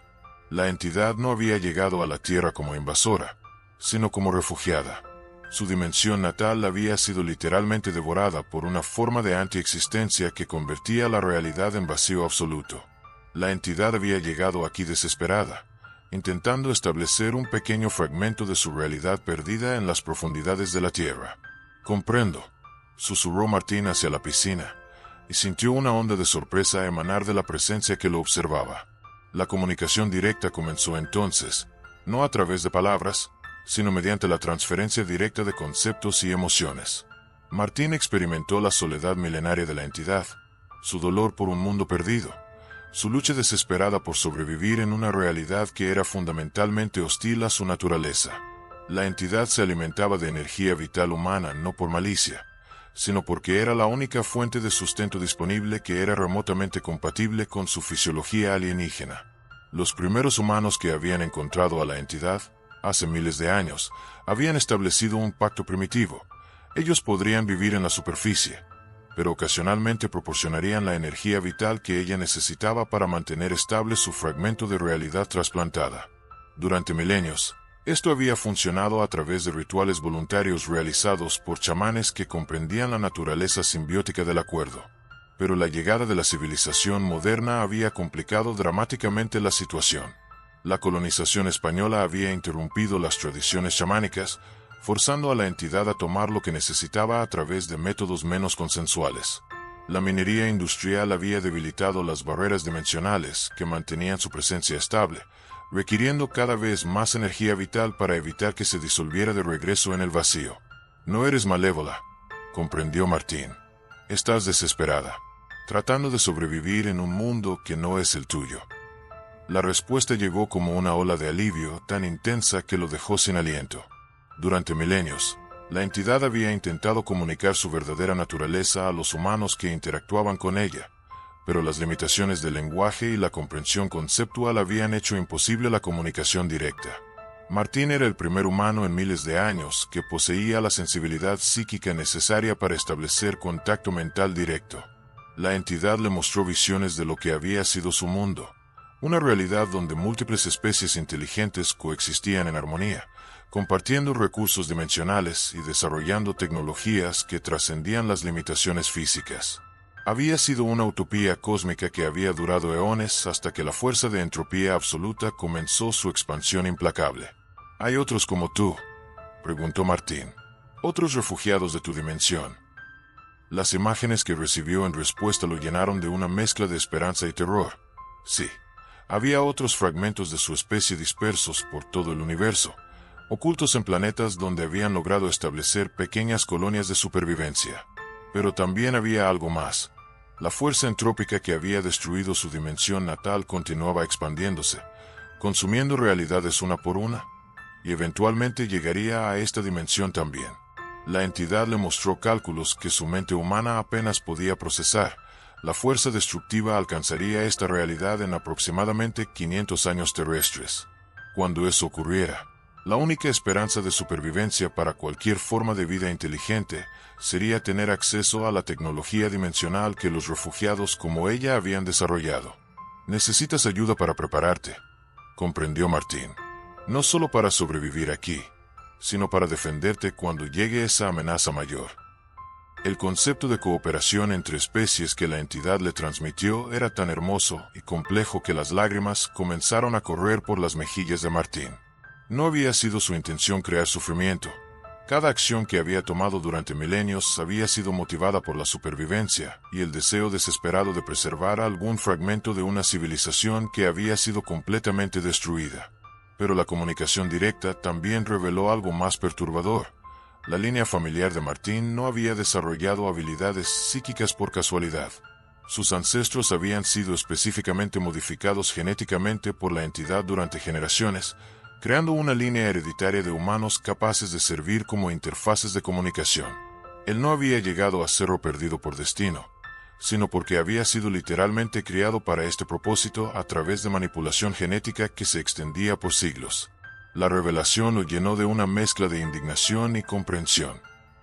La entidad no había llegado a la Tierra como invasora, sino como refugiada. Su dimensión natal había sido literalmente devorada por una forma de antiexistencia que convertía la realidad en vacío absoluto. La entidad había llegado aquí desesperada, intentando establecer un pequeño fragmento de su realidad perdida en las profundidades de la Tierra. «Comprendo», susurró Martín hacia la piscina, y sintió una onda de sorpresa emanar de la presencia que lo observaba. La comunicación directa comenzó entonces, no a través de palabras, sino mediante la transferencia directa de conceptos y emociones. Martín experimentó la soledad milenaria de la entidad, su dolor por un mundo perdido, su lucha desesperada por sobrevivir en una realidad que era fundamentalmente hostil a su naturaleza. La entidad se alimentaba de energía vital humana no por malicia, sino porque era la única fuente de sustento disponible que era remotamente compatible con su fisiología alienígena. Los primeros humanos que habían encontrado a la entidad, hace miles de años, habían establecido un pacto primitivo. Ellos podrían vivir en la superficie, pero ocasionalmente proporcionarían la energía vital que ella necesitaba para mantener estable su fragmento de realidad trasplantada. Durante milenios, esto había funcionado a través de rituales voluntarios realizados por chamanes que comprendían la naturaleza simbiótica del acuerdo. Pero la llegada de la civilización moderna había complicado dramáticamente la situación. La colonización española había interrumpido las tradiciones chamánicas, forzando a la entidad a tomar lo que necesitaba a través de métodos menos consensuales. La minería industrial había debilitado las barreras dimensionales que mantenían su presencia estable, requiriendo cada vez más energía vital para evitar que se disolviera de regreso en el vacío. «No eres malévola», comprendió Martín. «Estás desesperada, tratando de sobrevivir en un mundo que no es el tuyo». La respuesta llegó como una ola de alivio tan intensa que lo dejó sin aliento. Durante milenios, la entidad había intentado comunicar su verdadera naturaleza a los humanos que interactuaban con ella, pero las limitaciones del lenguaje y la comprensión conceptual habían hecho imposible la comunicación directa. Martín era el primer humano en miles de años que poseía la sensibilidad psíquica necesaria para establecer contacto mental directo. La entidad le mostró visiones de lo que había sido su mundo, una realidad donde múltiples especies inteligentes coexistían en armonía, compartiendo recursos dimensionales y desarrollando tecnologías que trascendían las limitaciones físicas. Había sido una utopía cósmica que había durado eones hasta que la fuerza de entropía absoluta comenzó su expansión implacable. «¿Hay otros como tú?», preguntó Martín. «Otros refugiados de tu dimensión». Las imágenes que recibió en respuesta lo llenaron de una mezcla de esperanza y terror. Sí, había otros fragmentos de su especie dispersos por todo el universo, ocultos en planetas donde habían logrado establecer pequeñas colonias de supervivencia. Pero también había algo más. La fuerza entrópica que había destruido su dimensión natal continuaba expandiéndose, consumiendo realidades una por una, y eventualmente llegaría a esta dimensión también. La entidad le mostró cálculos que su mente humana apenas podía procesar. La fuerza destructiva alcanzaría esta realidad en aproximadamente 500 años terrestres. Cuando eso ocurriera, la única esperanza de supervivencia para cualquier forma de vida inteligente sería tener acceso a la tecnología dimensional que los refugiados como ella habían desarrollado. «Necesitas ayuda para prepararte», comprendió Martín. «No solo para sobrevivir aquí, sino para defenderte cuando llegue esa amenaza mayor». El concepto de cooperación entre especies que la entidad le transmitió era tan hermoso y complejo que las lágrimas comenzaron a correr por las mejillas de Martín. No había sido su intención crear sufrimiento. Cada acción que había tomado durante milenios había sido motivada por la supervivencia y el deseo desesperado de preservar algún fragmento de una civilización que había sido completamente destruida. Pero la comunicación directa también reveló algo más perturbador. La línea familiar de Martín no había desarrollado habilidades psíquicas por casualidad. Sus ancestros habían sido específicamente modificados genéticamente por la entidad durante generaciones, creando una línea hereditaria de humanos capaces de servir como interfaces de comunicación. Él no había llegado a Cerro Perdido por destino, sino porque había sido literalmente criado para este propósito a través de manipulación genética que se extendía por siglos. La revelación lo llenó de una mezcla de indignación y comprensión.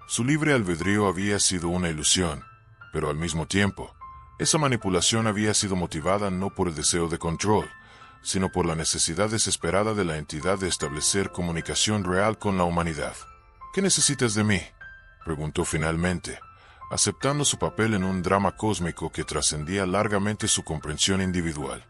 Su libre albedrío había sido una ilusión, pero al mismo tiempo, esa manipulación había sido motivada no por el deseo de control, sino por la necesidad desesperada de la entidad de establecer comunicación real con la humanidad. ¿Qué necesitas de mí?, preguntó finalmente, aceptando su papel en un drama cósmico que trascendía largamente su comprensión individual.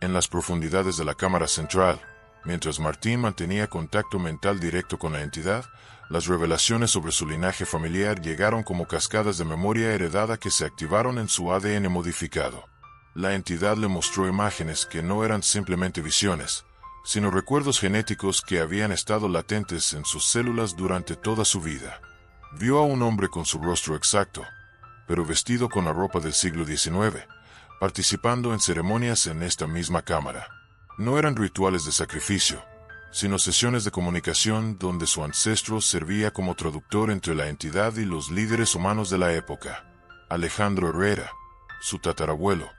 En las profundidades de la cámara central, mientras Martín mantenía contacto mental directo con la entidad, las revelaciones sobre su linaje familiar llegaron como cascadas de memoria heredada que se activaron en su ADN modificado. La entidad le mostró imágenes que no eran simplemente visiones, sino recuerdos genéticos que habían estado latentes en sus células durante toda su vida. Vio a un hombre con su rostro exacto, pero vestido con la ropa del siglo XIX, participando en ceremonias en esta misma cámara. No eran rituales de sacrificio, sino sesiones de comunicación donde su ancestro servía como traductor entre la entidad y los líderes humanos de la época. Alejandro Herrera, su tatarabuelo,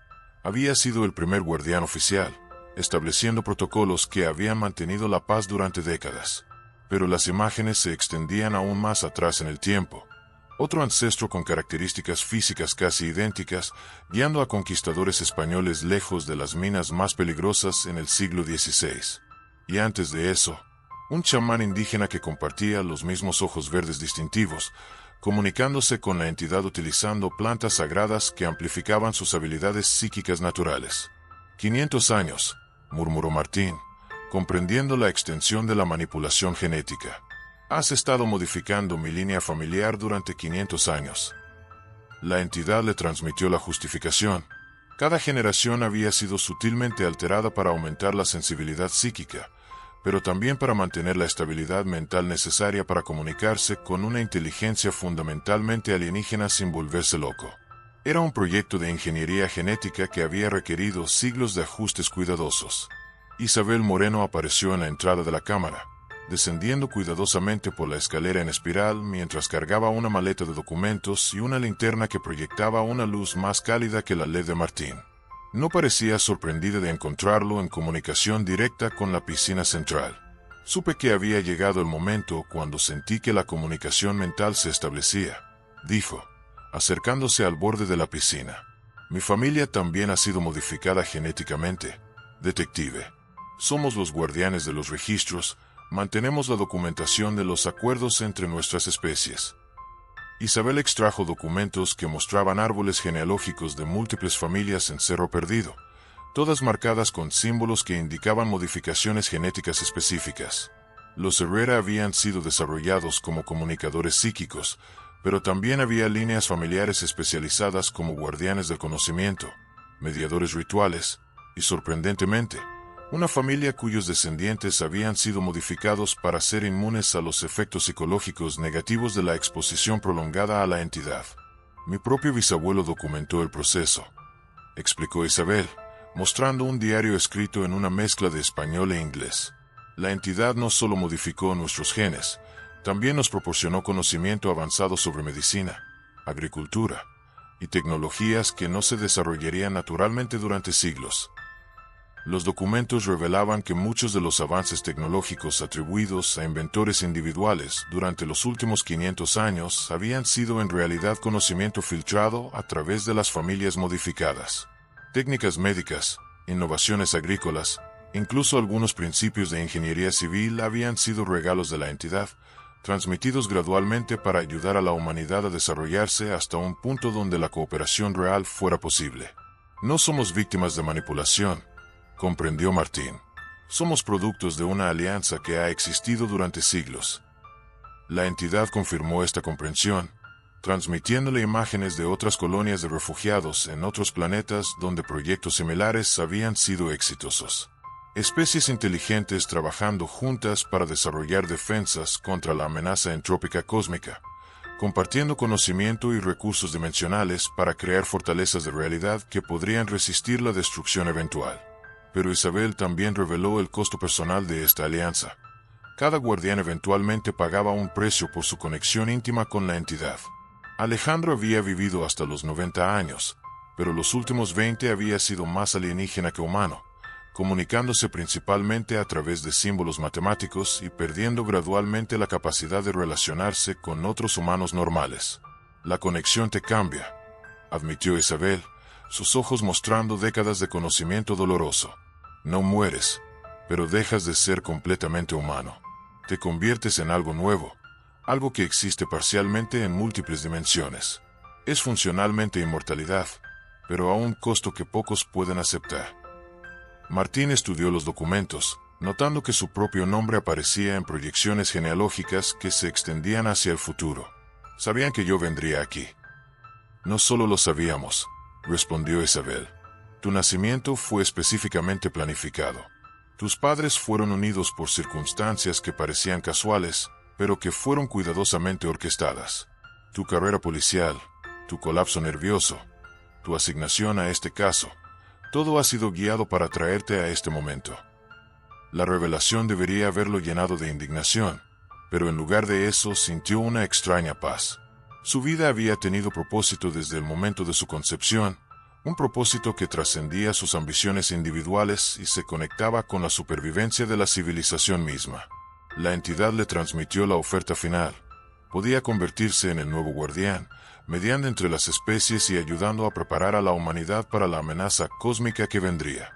había sido el primer guardián oficial, estableciendo protocolos que habían mantenido la paz durante décadas. Pero las imágenes se extendían aún más atrás en el tiempo. Otro ancestro con características físicas casi idénticas, guiando a conquistadores españoles lejos de las minas más peligrosas en el siglo XVI. Y antes de eso, un chamán indígena que compartía los mismos ojos verdes distintivos, comunicándose con la entidad utilizando plantas sagradas que amplificaban sus habilidades psíquicas naturales. 500 años, murmuró Martín, comprendiendo la extensión de la manipulación genética. Has estado modificando mi línea familiar durante 500 años. La entidad le transmitió la justificación. Cada generación había sido sutilmente alterada para aumentar la sensibilidad psíquica, pero también para mantener la estabilidad mental necesaria para comunicarse con una inteligencia fundamentalmente alienígena sin volverse loco. Era un proyecto de ingeniería genética que había requerido siglos de ajustes cuidadosos. Isabel Moreno apareció en la entrada de la cámara, descendiendo cuidadosamente por la escalera en espiral mientras cargaba una maleta de documentos y una linterna que proyectaba una luz más cálida que la LED de Martín. No parecía sorprendida de encontrarlo en comunicación directa con la piscina central. Supe que había llegado el momento cuando sentí que la comunicación mental se establecía, dijo, acercándose al borde de la piscina. Mi familia también ha sido modificada genéticamente, detective. Somos los guardianes de los registros, mantenemos la documentación de los acuerdos entre nuestras especies. Isabel extrajo documentos que mostraban árboles genealógicos de múltiples familias en Cerro Perdido, todas marcadas con símbolos que indicaban modificaciones genéticas específicas. Los Herrera habían sido desarrollados como comunicadores psíquicos, pero también había líneas familiares especializadas como guardianes del conocimiento, mediadores rituales, y sorprendentemente, una familia cuyos descendientes habían sido modificados para ser inmunes a los efectos psicológicos negativos de la exposición prolongada a la entidad. Mi propio bisabuelo documentó el proceso, explicó Isabel, mostrando un diario escrito en una mezcla de español e inglés. La entidad no solo modificó nuestros genes, también nos proporcionó conocimiento avanzado sobre medicina, agricultura y tecnologías que no se desarrollarían naturalmente durante siglos. Los documentos revelaban que muchos de los avances tecnológicos atribuidos a inventores individuales durante los últimos 500 años habían sido en realidad conocimiento filtrado a través de las familias modificadas. Técnicas médicas, innovaciones agrícolas, incluso algunos principios de ingeniería civil habían sido regalos de la entidad, transmitidos gradualmente para ayudar a la humanidad a desarrollarse hasta un punto donde la cooperación real fuera posible. No somos víctimas de manipulación, comprendió Martín. Somos productos de una alianza que ha existido durante siglos. La entidad confirmó esta comprensión, transmitiéndole imágenes de otras colonias de refugiados en otros planetas donde proyectos similares habían sido exitosos. Especies inteligentes trabajando juntas para desarrollar defensas contra la amenaza entrópica cósmica, compartiendo conocimiento y recursos dimensionales para crear fortalezas de realidad que podrían resistir la destrucción eventual. Pero Isabel también reveló el costo personal de esta alianza. Cada guardián eventualmente pagaba un precio por su conexión íntima con la entidad. Alejandro había vivido hasta los 90 años, pero los últimos 20 había sido más alienígena que humano, comunicándose principalmente a través de símbolos matemáticos y perdiendo gradualmente la capacidad de relacionarse con otros humanos normales. La conexión te cambia, admitió Isabel, sus ojos mostrando décadas de conocimiento doloroso. No mueres, pero dejas de ser completamente humano. Te conviertes en algo nuevo, algo que existe parcialmente en múltiples dimensiones. Es funcionalmente inmortalidad, pero a un costo que pocos pueden aceptar. Martín estudió los documentos, notando que su propio nombre aparecía en proyecciones genealógicas que se extendían hacia el futuro. Sabían que yo vendría aquí. No solo lo sabíamos, respondió Isabel. Tu nacimiento fue específicamente planificado. Tus padres fueron unidos por circunstancias que parecían casuales, pero que fueron cuidadosamente orquestadas. Tu carrera policial, tu colapso nervioso, tu asignación a este caso, todo ha sido guiado para traerte a este momento. La revelación debería haberlo llenado de indignación, pero en lugar de eso sintió una extraña paz. Su vida había tenido propósito desde el momento de su concepción, un propósito que trascendía sus ambiciones individuales y se conectaba con la supervivencia de la civilización misma. La entidad le transmitió la oferta final. Podía convertirse en el nuevo guardián, mediando entre las especies y ayudando a preparar a la humanidad para la amenaza cósmica que vendría.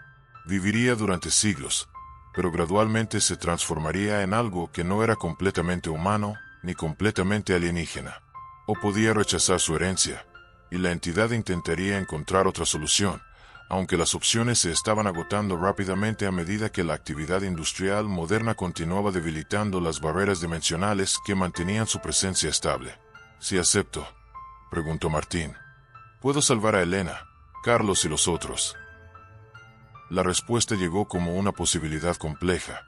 Viviría durante siglos, pero gradualmente se transformaría en algo que no era completamente humano ni completamente alienígena. O podía rechazar su herencia, y la entidad intentaría encontrar otra solución, aunque las opciones se estaban agotando rápidamente a medida que la actividad industrial moderna continuaba debilitando las barreras dimensionales que mantenían su presencia estable. «Si acepto», preguntó Martín, «¿puedo salvar a Elena, Carlos y los otros?» La respuesta llegó como una posibilidad compleja.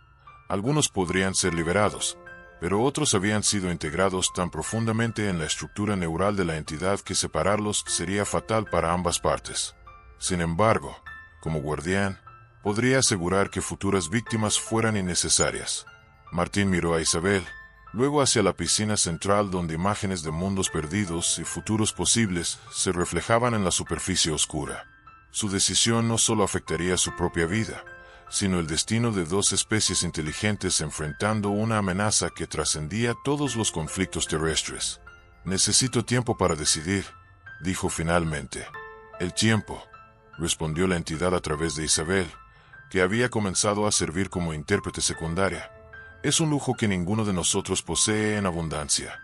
Algunos podrían ser liberados, pero otros habían sido integrados tan profundamente en la estructura neural de la entidad que separarlos sería fatal para ambas partes. Sin embargo, como guardián, podría asegurar que futuras víctimas fueran innecesarias. Martín miró a Isabel, luego hacia la piscina central donde imágenes de mundos perdidos y futuros posibles se reflejaban en la superficie oscura. Su decisión no solo afectaría su propia vida, sino el destino de dos especies inteligentes enfrentando una amenaza que trascendía todos los conflictos terrestres. «Necesito tiempo para decidir», dijo finalmente. «El tiempo», respondió la entidad a través de Isabel, que había comenzado a servir como intérprete secundaria. «Es un lujo que ninguno de nosotros posee en abundancia».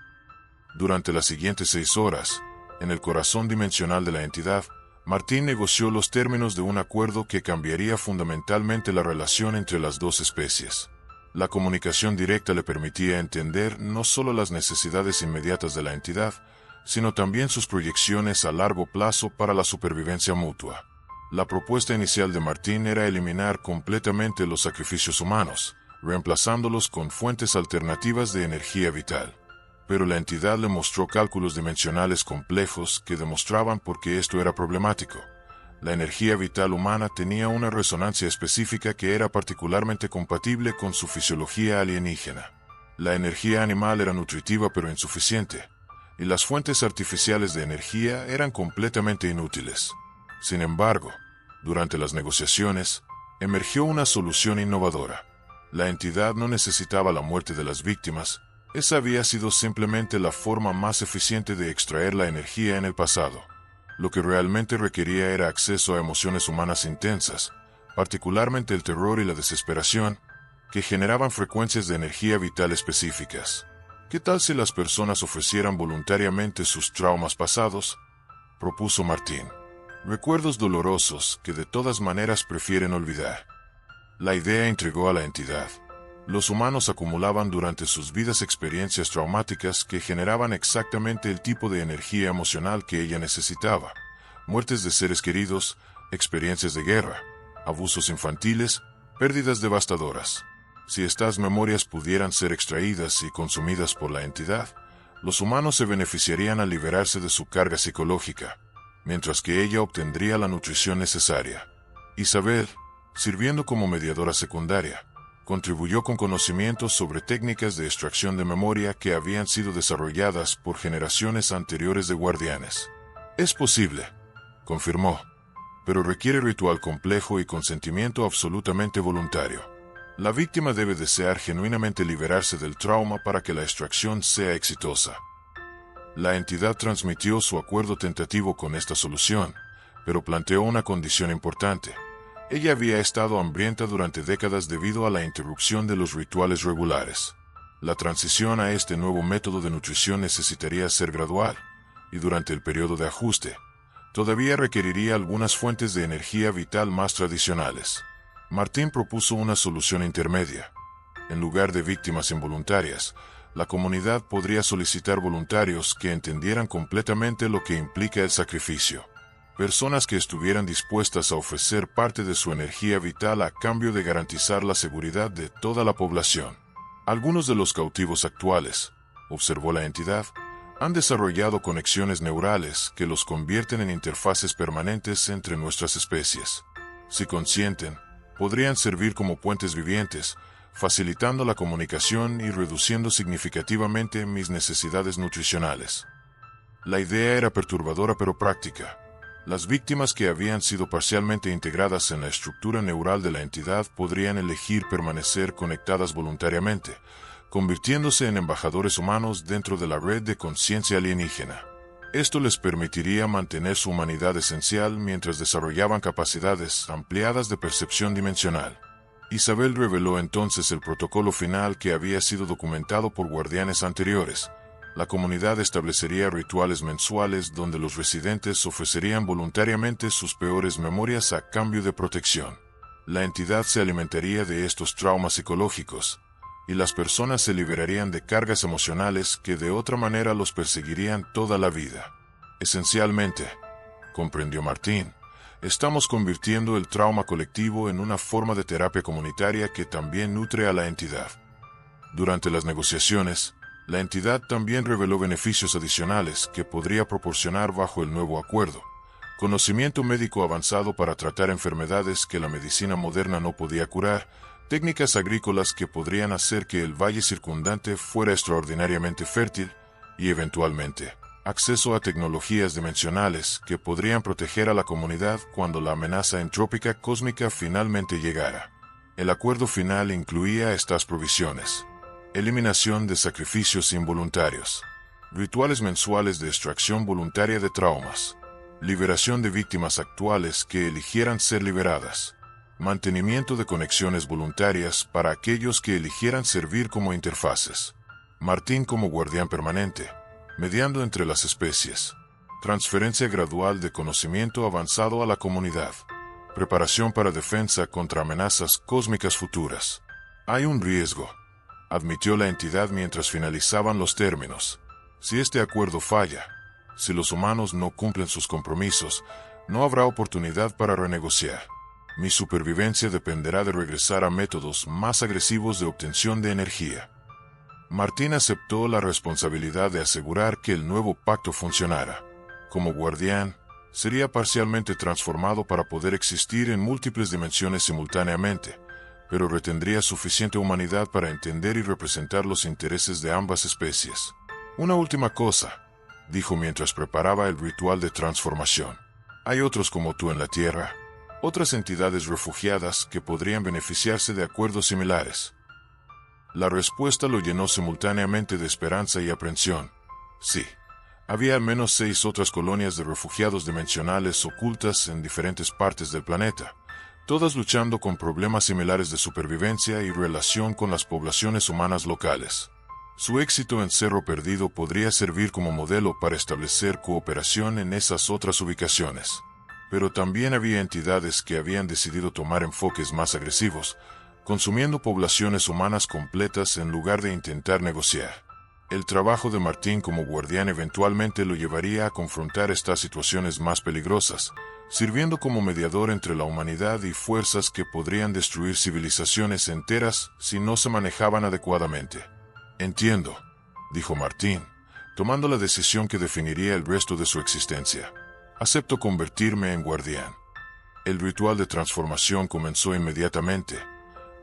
Durante las siguientes 6 horas, en el corazón dimensional de la entidad, Martín negoció los términos de un acuerdo que cambiaría fundamentalmente la relación entre las dos especies. La comunicación directa le permitía entender no solo las necesidades inmediatas de la entidad, sino también sus proyecciones a largo plazo para la supervivencia mutua. La propuesta inicial de Martín era eliminar completamente los sacrificios humanos, reemplazándolos con fuentes alternativas de energía vital. Pero la entidad le mostró cálculos dimensionales complejos que demostraban por qué esto era problemático. La energía vital humana tenía una resonancia específica que era particularmente compatible con su fisiología alienígena. La energía animal era nutritiva pero insuficiente, y las fuentes artificiales de energía eran completamente inútiles. Sin embargo, durante las negociaciones, emergió una solución innovadora. La entidad no necesitaba la muerte de las víctimas. Esa había sido simplemente la forma más eficiente de extraer la energía en el pasado. Lo que realmente requería era acceso a emociones humanas intensas, particularmente el terror y la desesperación, que generaban frecuencias de energía vital específicas. ¿Qué tal si las personas ofrecieran voluntariamente sus traumas pasados?, propuso Martín. Recuerdos dolorosos que de todas maneras prefieren olvidar. La idea intrigó a la entidad. Los humanos acumulaban durante sus vidas experiencias traumáticas que generaban exactamente el tipo de energía emocional que ella necesitaba. Muertes de seres queridos, experiencias de guerra, abusos infantiles, Pérdidas devastadoras. Si estas memorias pudieran ser extraídas y consumidas por la entidad, los humanos se beneficiarían al liberarse de su carga psicológica, mientras que ella obtendría la nutrición necesaria. Isabel, sirviendo como mediadora secundaria, contribuyó con conocimientos sobre técnicas de extracción de memoria que habían sido desarrolladas por generaciones anteriores de guardianes. Es posible, confirmó, pero requiere ritual complejo y consentimiento absolutamente voluntario. La víctima debe desear genuinamente liberarse del trauma para que la extracción sea exitosa. La entidad transmitió su acuerdo tentativo con esta solución, pero planteó una condición importante. Ella había estado hambrienta durante décadas debido a la interrupción de los rituales regulares. La transición a este nuevo método de nutrición necesitaría ser gradual, y durante el periodo de ajuste, todavía requeriría algunas fuentes de energía vital más tradicionales. Martín propuso una solución intermedia. En lugar de víctimas involuntarias, la comunidad podría solicitar voluntarios que entendieran completamente lo que implica el sacrificio. Personas que estuvieran dispuestas a ofrecer parte de su energía vital a cambio de garantizar la seguridad de toda la población. Algunos de los cautivos actuales, observó la entidad, han desarrollado conexiones neurales que los convierten en interfaces permanentes entre nuestras especies. Si consienten, podrían servir como puentes vivientes, facilitando la comunicación y reduciendo significativamente mis necesidades nutricionales. La idea era perturbadora pero práctica. Las víctimas que habían sido parcialmente integradas en la estructura neural de la entidad podrían elegir permanecer conectadas voluntariamente, convirtiéndose en embajadores humanos dentro de la red de conciencia alienígena. Esto les permitiría mantener su humanidad esencial mientras desarrollaban capacidades ampliadas de percepción dimensional. Isabel reveló entonces el protocolo final que había sido documentado por guardianes anteriores. La comunidad establecería rituales mensuales donde los residentes ofrecerían voluntariamente sus peores memorias a cambio de protección. La entidad se alimentaría de estos traumas psicológicos, y las personas se liberarían de cargas emocionales que de otra manera los perseguirían toda la vida. Esencialmente, comprendió Martín, estamos convirtiendo el trauma colectivo en una forma de terapia comunitaria que también nutre a la entidad. Durante las negociaciones, la entidad también reveló beneficios adicionales que podría proporcionar bajo el nuevo acuerdo. Conocimiento médico avanzado para tratar enfermedades que la medicina moderna no podía curar, técnicas agrícolas que podrían hacer que el valle circundante fuera extraordinariamente fértil, y eventualmente, acceso a tecnologías dimensionales que podrían proteger a la comunidad cuando la amenaza entrópica cósmica finalmente llegara. El acuerdo final incluía estas provisiones: eliminación de sacrificios involuntarios, rituales mensuales de extracción voluntaria de traumas, liberación de víctimas actuales que eligieran ser liberadas, mantenimiento de conexiones voluntarias para aquellos que eligieran servir como interfaces, Martín como guardián permanente, mediando entre las especies, transferencia gradual de conocimiento avanzado a la comunidad, preparación para defensa contra amenazas cósmicas futuras. Hay un riesgo, admitió la entidad mientras finalizaban los términos. Si este acuerdo falla, si los humanos no cumplen sus compromisos, no habrá oportunidad para renegociar. Mi supervivencia dependerá de regresar a métodos más agresivos de obtención de energía. Martín aceptó la responsabilidad de asegurar que el nuevo pacto funcionara. Como guardián, sería parcialmente transformado para poder existir en múltiples dimensiones simultáneamente, pero retendría suficiente humanidad para entender y representar los intereses de ambas especies. Una última cosa, dijo mientras preparaba el ritual de transformación. Hay otros como tú en la Tierra, otras entidades refugiadas que podrían beneficiarse de acuerdos similares. La respuesta lo llenó simultáneamente de esperanza y aprensión. Sí, había al menos 6 otras colonias de refugiados dimensionales ocultas en diferentes partes del planeta, todas luchando con problemas similares de supervivencia y relación con las poblaciones humanas locales. Su éxito en Cerro Perdido podría servir como modelo para establecer cooperación en esas otras ubicaciones. Pero también había entidades que habían decidido tomar enfoques más agresivos, consumiendo poblaciones humanas completas en lugar de intentar negociar. El trabajo de Martín como guardián eventualmente lo llevaría a confrontar estas situaciones más peligrosas, sirviendo como mediador entre la humanidad y fuerzas que podrían destruir civilizaciones enteras si no se manejaban adecuadamente. Entiendo, dijo Martín, tomando la decisión que definiría el resto de su existencia. Acepto convertirme en guardián. El ritual de transformación comenzó inmediatamente,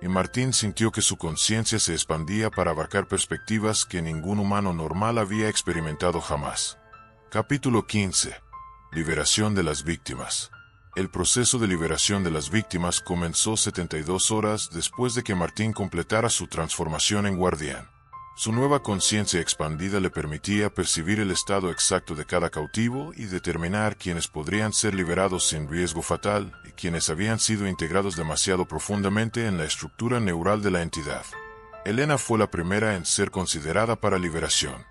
y Martín sintió que su conciencia se expandía para abarcar perspectivas que ningún humano normal había experimentado jamás. Capítulo 15. Liberación de las víctimas. El proceso de liberación de las víctimas comenzó 72 horas después de que Martín completara su transformación en guardián. Su nueva conciencia expandida le permitía percibir el estado exacto de cada cautivo y determinar quiénes podrían ser liberados sin riesgo fatal y quiénes habían sido integrados demasiado profundamente en la estructura neural de la entidad. Elena fue la primera en ser considerada para liberación.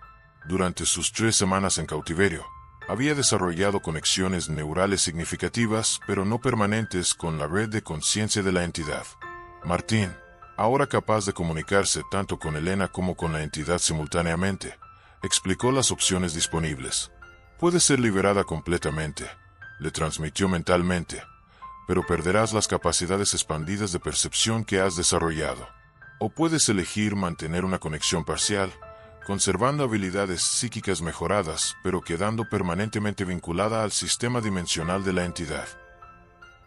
Durante sus 3 semanas en cautiverio, había desarrollado conexiones neurales significativas, pero no permanentes, con la red de conciencia de la entidad. Martín, ahora capaz de comunicarse tanto con Elena como con la entidad simultáneamente, explicó las opciones disponibles. Puedes ser liberada completamente, le transmitió mentalmente, pero perderás las capacidades expandidas de percepción que has desarrollado. O puedes elegir mantener una conexión parcial, conservando habilidades psíquicas mejoradas, pero quedando permanentemente vinculada al sistema dimensional de la entidad.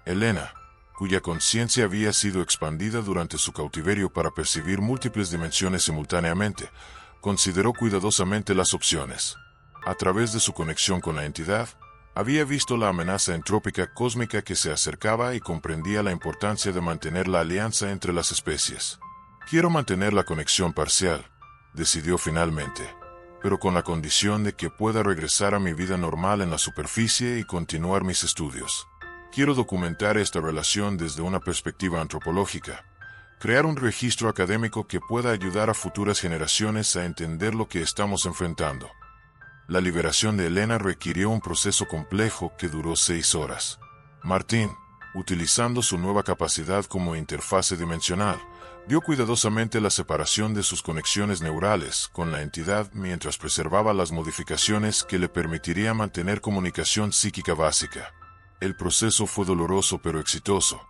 Elena, cuya conciencia había sido expandida durante su cautiverio para percibir múltiples dimensiones simultáneamente, consideró cuidadosamente las opciones. A través de su conexión con la entidad, había visto la amenaza entrópica cósmica que se acercaba y comprendía la importancia de mantener la alianza entre las especies. Quiero mantener la conexión parcial, decidió finalmente, pero con la condición de que pueda regresar a mi vida normal en la superficie y continuar mis estudios. Quiero documentar esta relación desde una perspectiva antropológica, crear un registro académico que pueda ayudar a futuras generaciones a entender lo que estamos enfrentando. La liberación de Elena requirió un proceso complejo que duró 6 horas. Martín, utilizando su nueva capacidad como interfase dimensional, vio cuidadosamente la separación de sus conexiones neurales con la entidad mientras preservaba las modificaciones que le permitirían mantener comunicación psíquica básica. El proceso fue doloroso pero exitoso.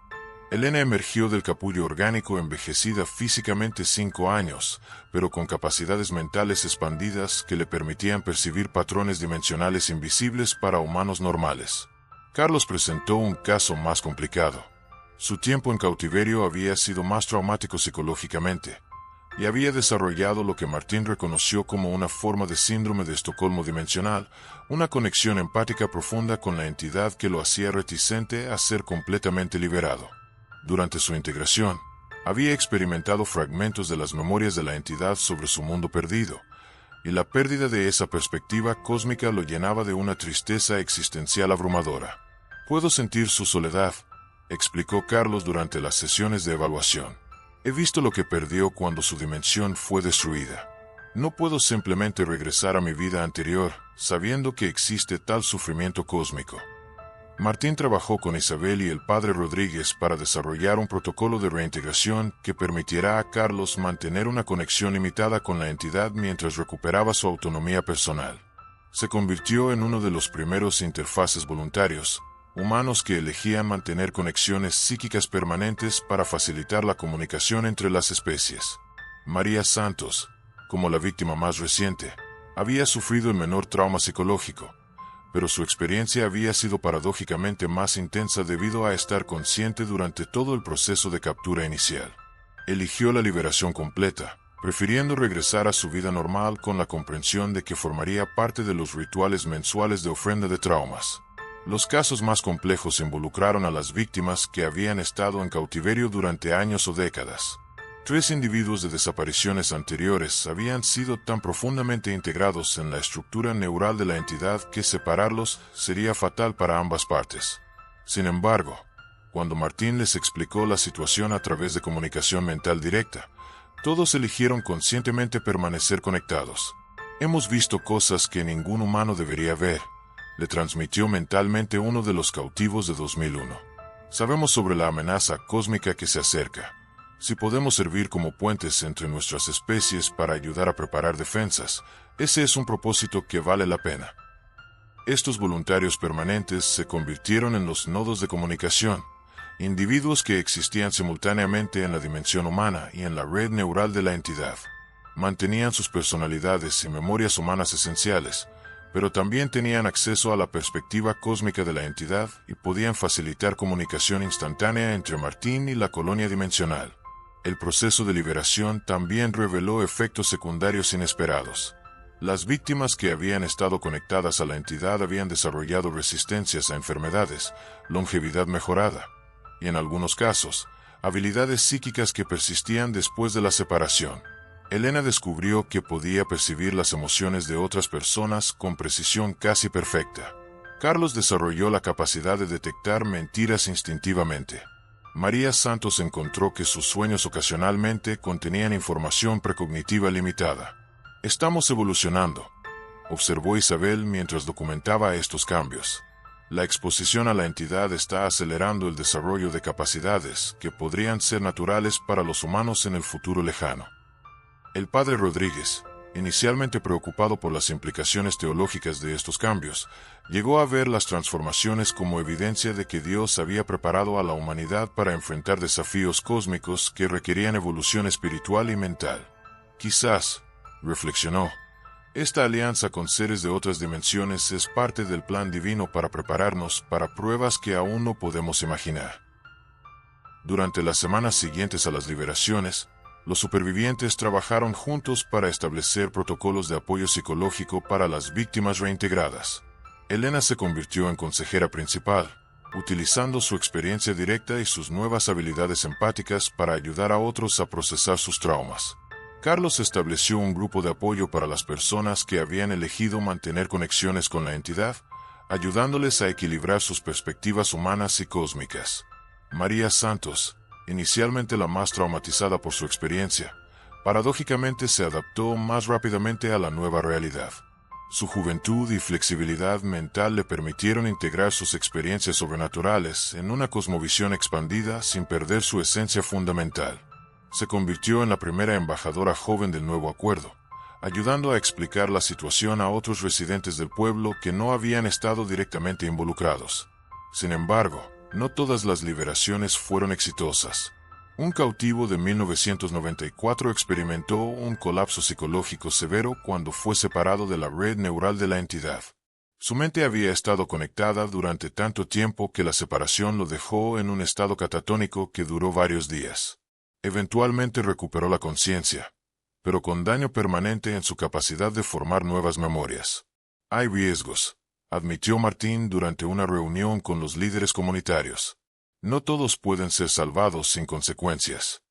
Elena emergió del capullo orgánico envejecida físicamente 5 años, pero con capacidades mentales expandidas que le permitían percibir patrones dimensionales invisibles para humanos normales. Carlos presentó un caso más complicado. Su tiempo en cautiverio había sido más traumático psicológicamente, y había desarrollado lo que Martín reconoció como una forma de síndrome de Estocolmo dimensional, una conexión empática profunda con la entidad que lo hacía reticente a ser completamente liberado. Durante su integración, había experimentado fragmentos de las memorias de la entidad sobre su mundo perdido, y la pérdida de esa perspectiva cósmica lo llenaba de una tristeza existencial abrumadora. Puedo sentir su soledad, explicó Carlos durante las sesiones de evaluación. He visto lo que perdió cuando su dimensión fue destruida. No puedo simplemente regresar a mi vida anterior, sabiendo que existe tal sufrimiento cósmico. Martín trabajó con Isabel y el padre Rodríguez para desarrollar un protocolo de reintegración que permitirá a Carlos mantener una conexión limitada con la entidad mientras recuperaba su autonomía personal. Se convirtió en uno de los primeros interfaces voluntarios, humanos que elegían mantener conexiones psíquicas permanentes para facilitar la comunicación entre las especies. María Santos, como la víctima más reciente, había sufrido el menor trauma psicológico, pero su experiencia había sido paradójicamente más intensa debido a estar consciente durante todo el proceso de captura inicial. Eligió la liberación completa, prefiriendo regresar a su vida normal con la comprensión de que formaría parte de los rituales mensuales de ofrenda de traumas. Los casos más complejos involucraron a las víctimas que habían estado en cautiverio durante años o décadas. 3 individuos de desapariciones anteriores habían sido tan profundamente integrados en la estructura neural de la entidad que separarlos sería fatal para ambas partes. Sin embargo, cuando Martín les explicó la situación a través de comunicación mental directa, todos eligieron conscientemente permanecer conectados. Hemos visto cosas que ningún humano debería ver, le transmitió mentalmente uno de los cautivos de 2001. Sabemos sobre la amenaza cósmica que se acerca, Si podemos servir como puentes entre nuestras especies para ayudar a preparar defensas, ese es un propósito que vale la pena. Estos voluntarios permanentes se convirtieron en los nodos de comunicación, individuos que existían simultáneamente en la dimensión humana y en la red neural de la entidad. Mantenían sus personalidades y memorias humanas esenciales, pero también tenían acceso a la perspectiva cósmica de la entidad y podían facilitar comunicación instantánea entre Martín y la colonia dimensional. El proceso de liberación también reveló efectos secundarios inesperados. Las víctimas que habían estado conectadas a la entidad habían desarrollado resistencias a enfermedades, longevidad mejorada, y en algunos casos, habilidades psíquicas que persistían después de la separación. Elena descubrió que podía percibir las emociones de otras personas con precisión casi perfecta. Carlos desarrolló la capacidad de detectar mentiras instintivamente. María Santos encontró que sus sueños ocasionalmente contenían información precognitiva limitada. Estamos evolucionando, observó Isabel mientras documentaba estos cambios. La exposición a la entidad está acelerando el desarrollo de capacidades que podrían ser naturales para los humanos en el futuro lejano. El padre Rodríguez, inicialmente preocupado por las implicaciones teológicas de estos cambios, llegó a ver las transformaciones como evidencia de que Dios había preparado a la humanidad para enfrentar desafíos cósmicos que requerían evolución espiritual y mental. Quizás, reflexionó, esta alianza con seres de otras dimensiones es parte del plan divino para prepararnos para pruebas que aún no podemos imaginar. Durante las semanas siguientes a las liberaciones, los supervivientes trabajaron juntos para establecer protocolos de apoyo psicológico para las víctimas reintegradas. Elena se convirtió en consejera principal, utilizando su experiencia directa y sus nuevas habilidades empáticas para ayudar a otros a procesar sus traumas. Carlos estableció un grupo de apoyo para las personas que habían elegido mantener conexiones con la entidad, ayudándoles a equilibrar sus perspectivas humanas y cósmicas. María Santos, inicialmente la más traumatizada por su experiencia, paradójicamente se adaptó más rápidamente a la nueva realidad. Su juventud y flexibilidad mental le permitieron integrar sus experiencias sobrenaturales en una cosmovisión expandida sin perder su esencia fundamental. Se convirtió en la primera embajadora joven del nuevo acuerdo, ayudando a explicar la situación a otros residentes del pueblo que no habían estado directamente involucrados. Sin embargo, no todas las liberaciones fueron exitosas. Un cautivo de 1994 experimentó un colapso psicológico severo cuando fue separado de la red neural de la entidad. Su mente había estado conectada durante tanto tiempo que la separación lo dejó en un estado catatónico que duró varios días. Eventualmente recuperó la conciencia, pero con daño permanente en su capacidad de formar nuevas memorias. Hay riesgos, admitió Martín durante una reunión con los líderes comunitarios. No todos pueden ser salvados sin consecuencias.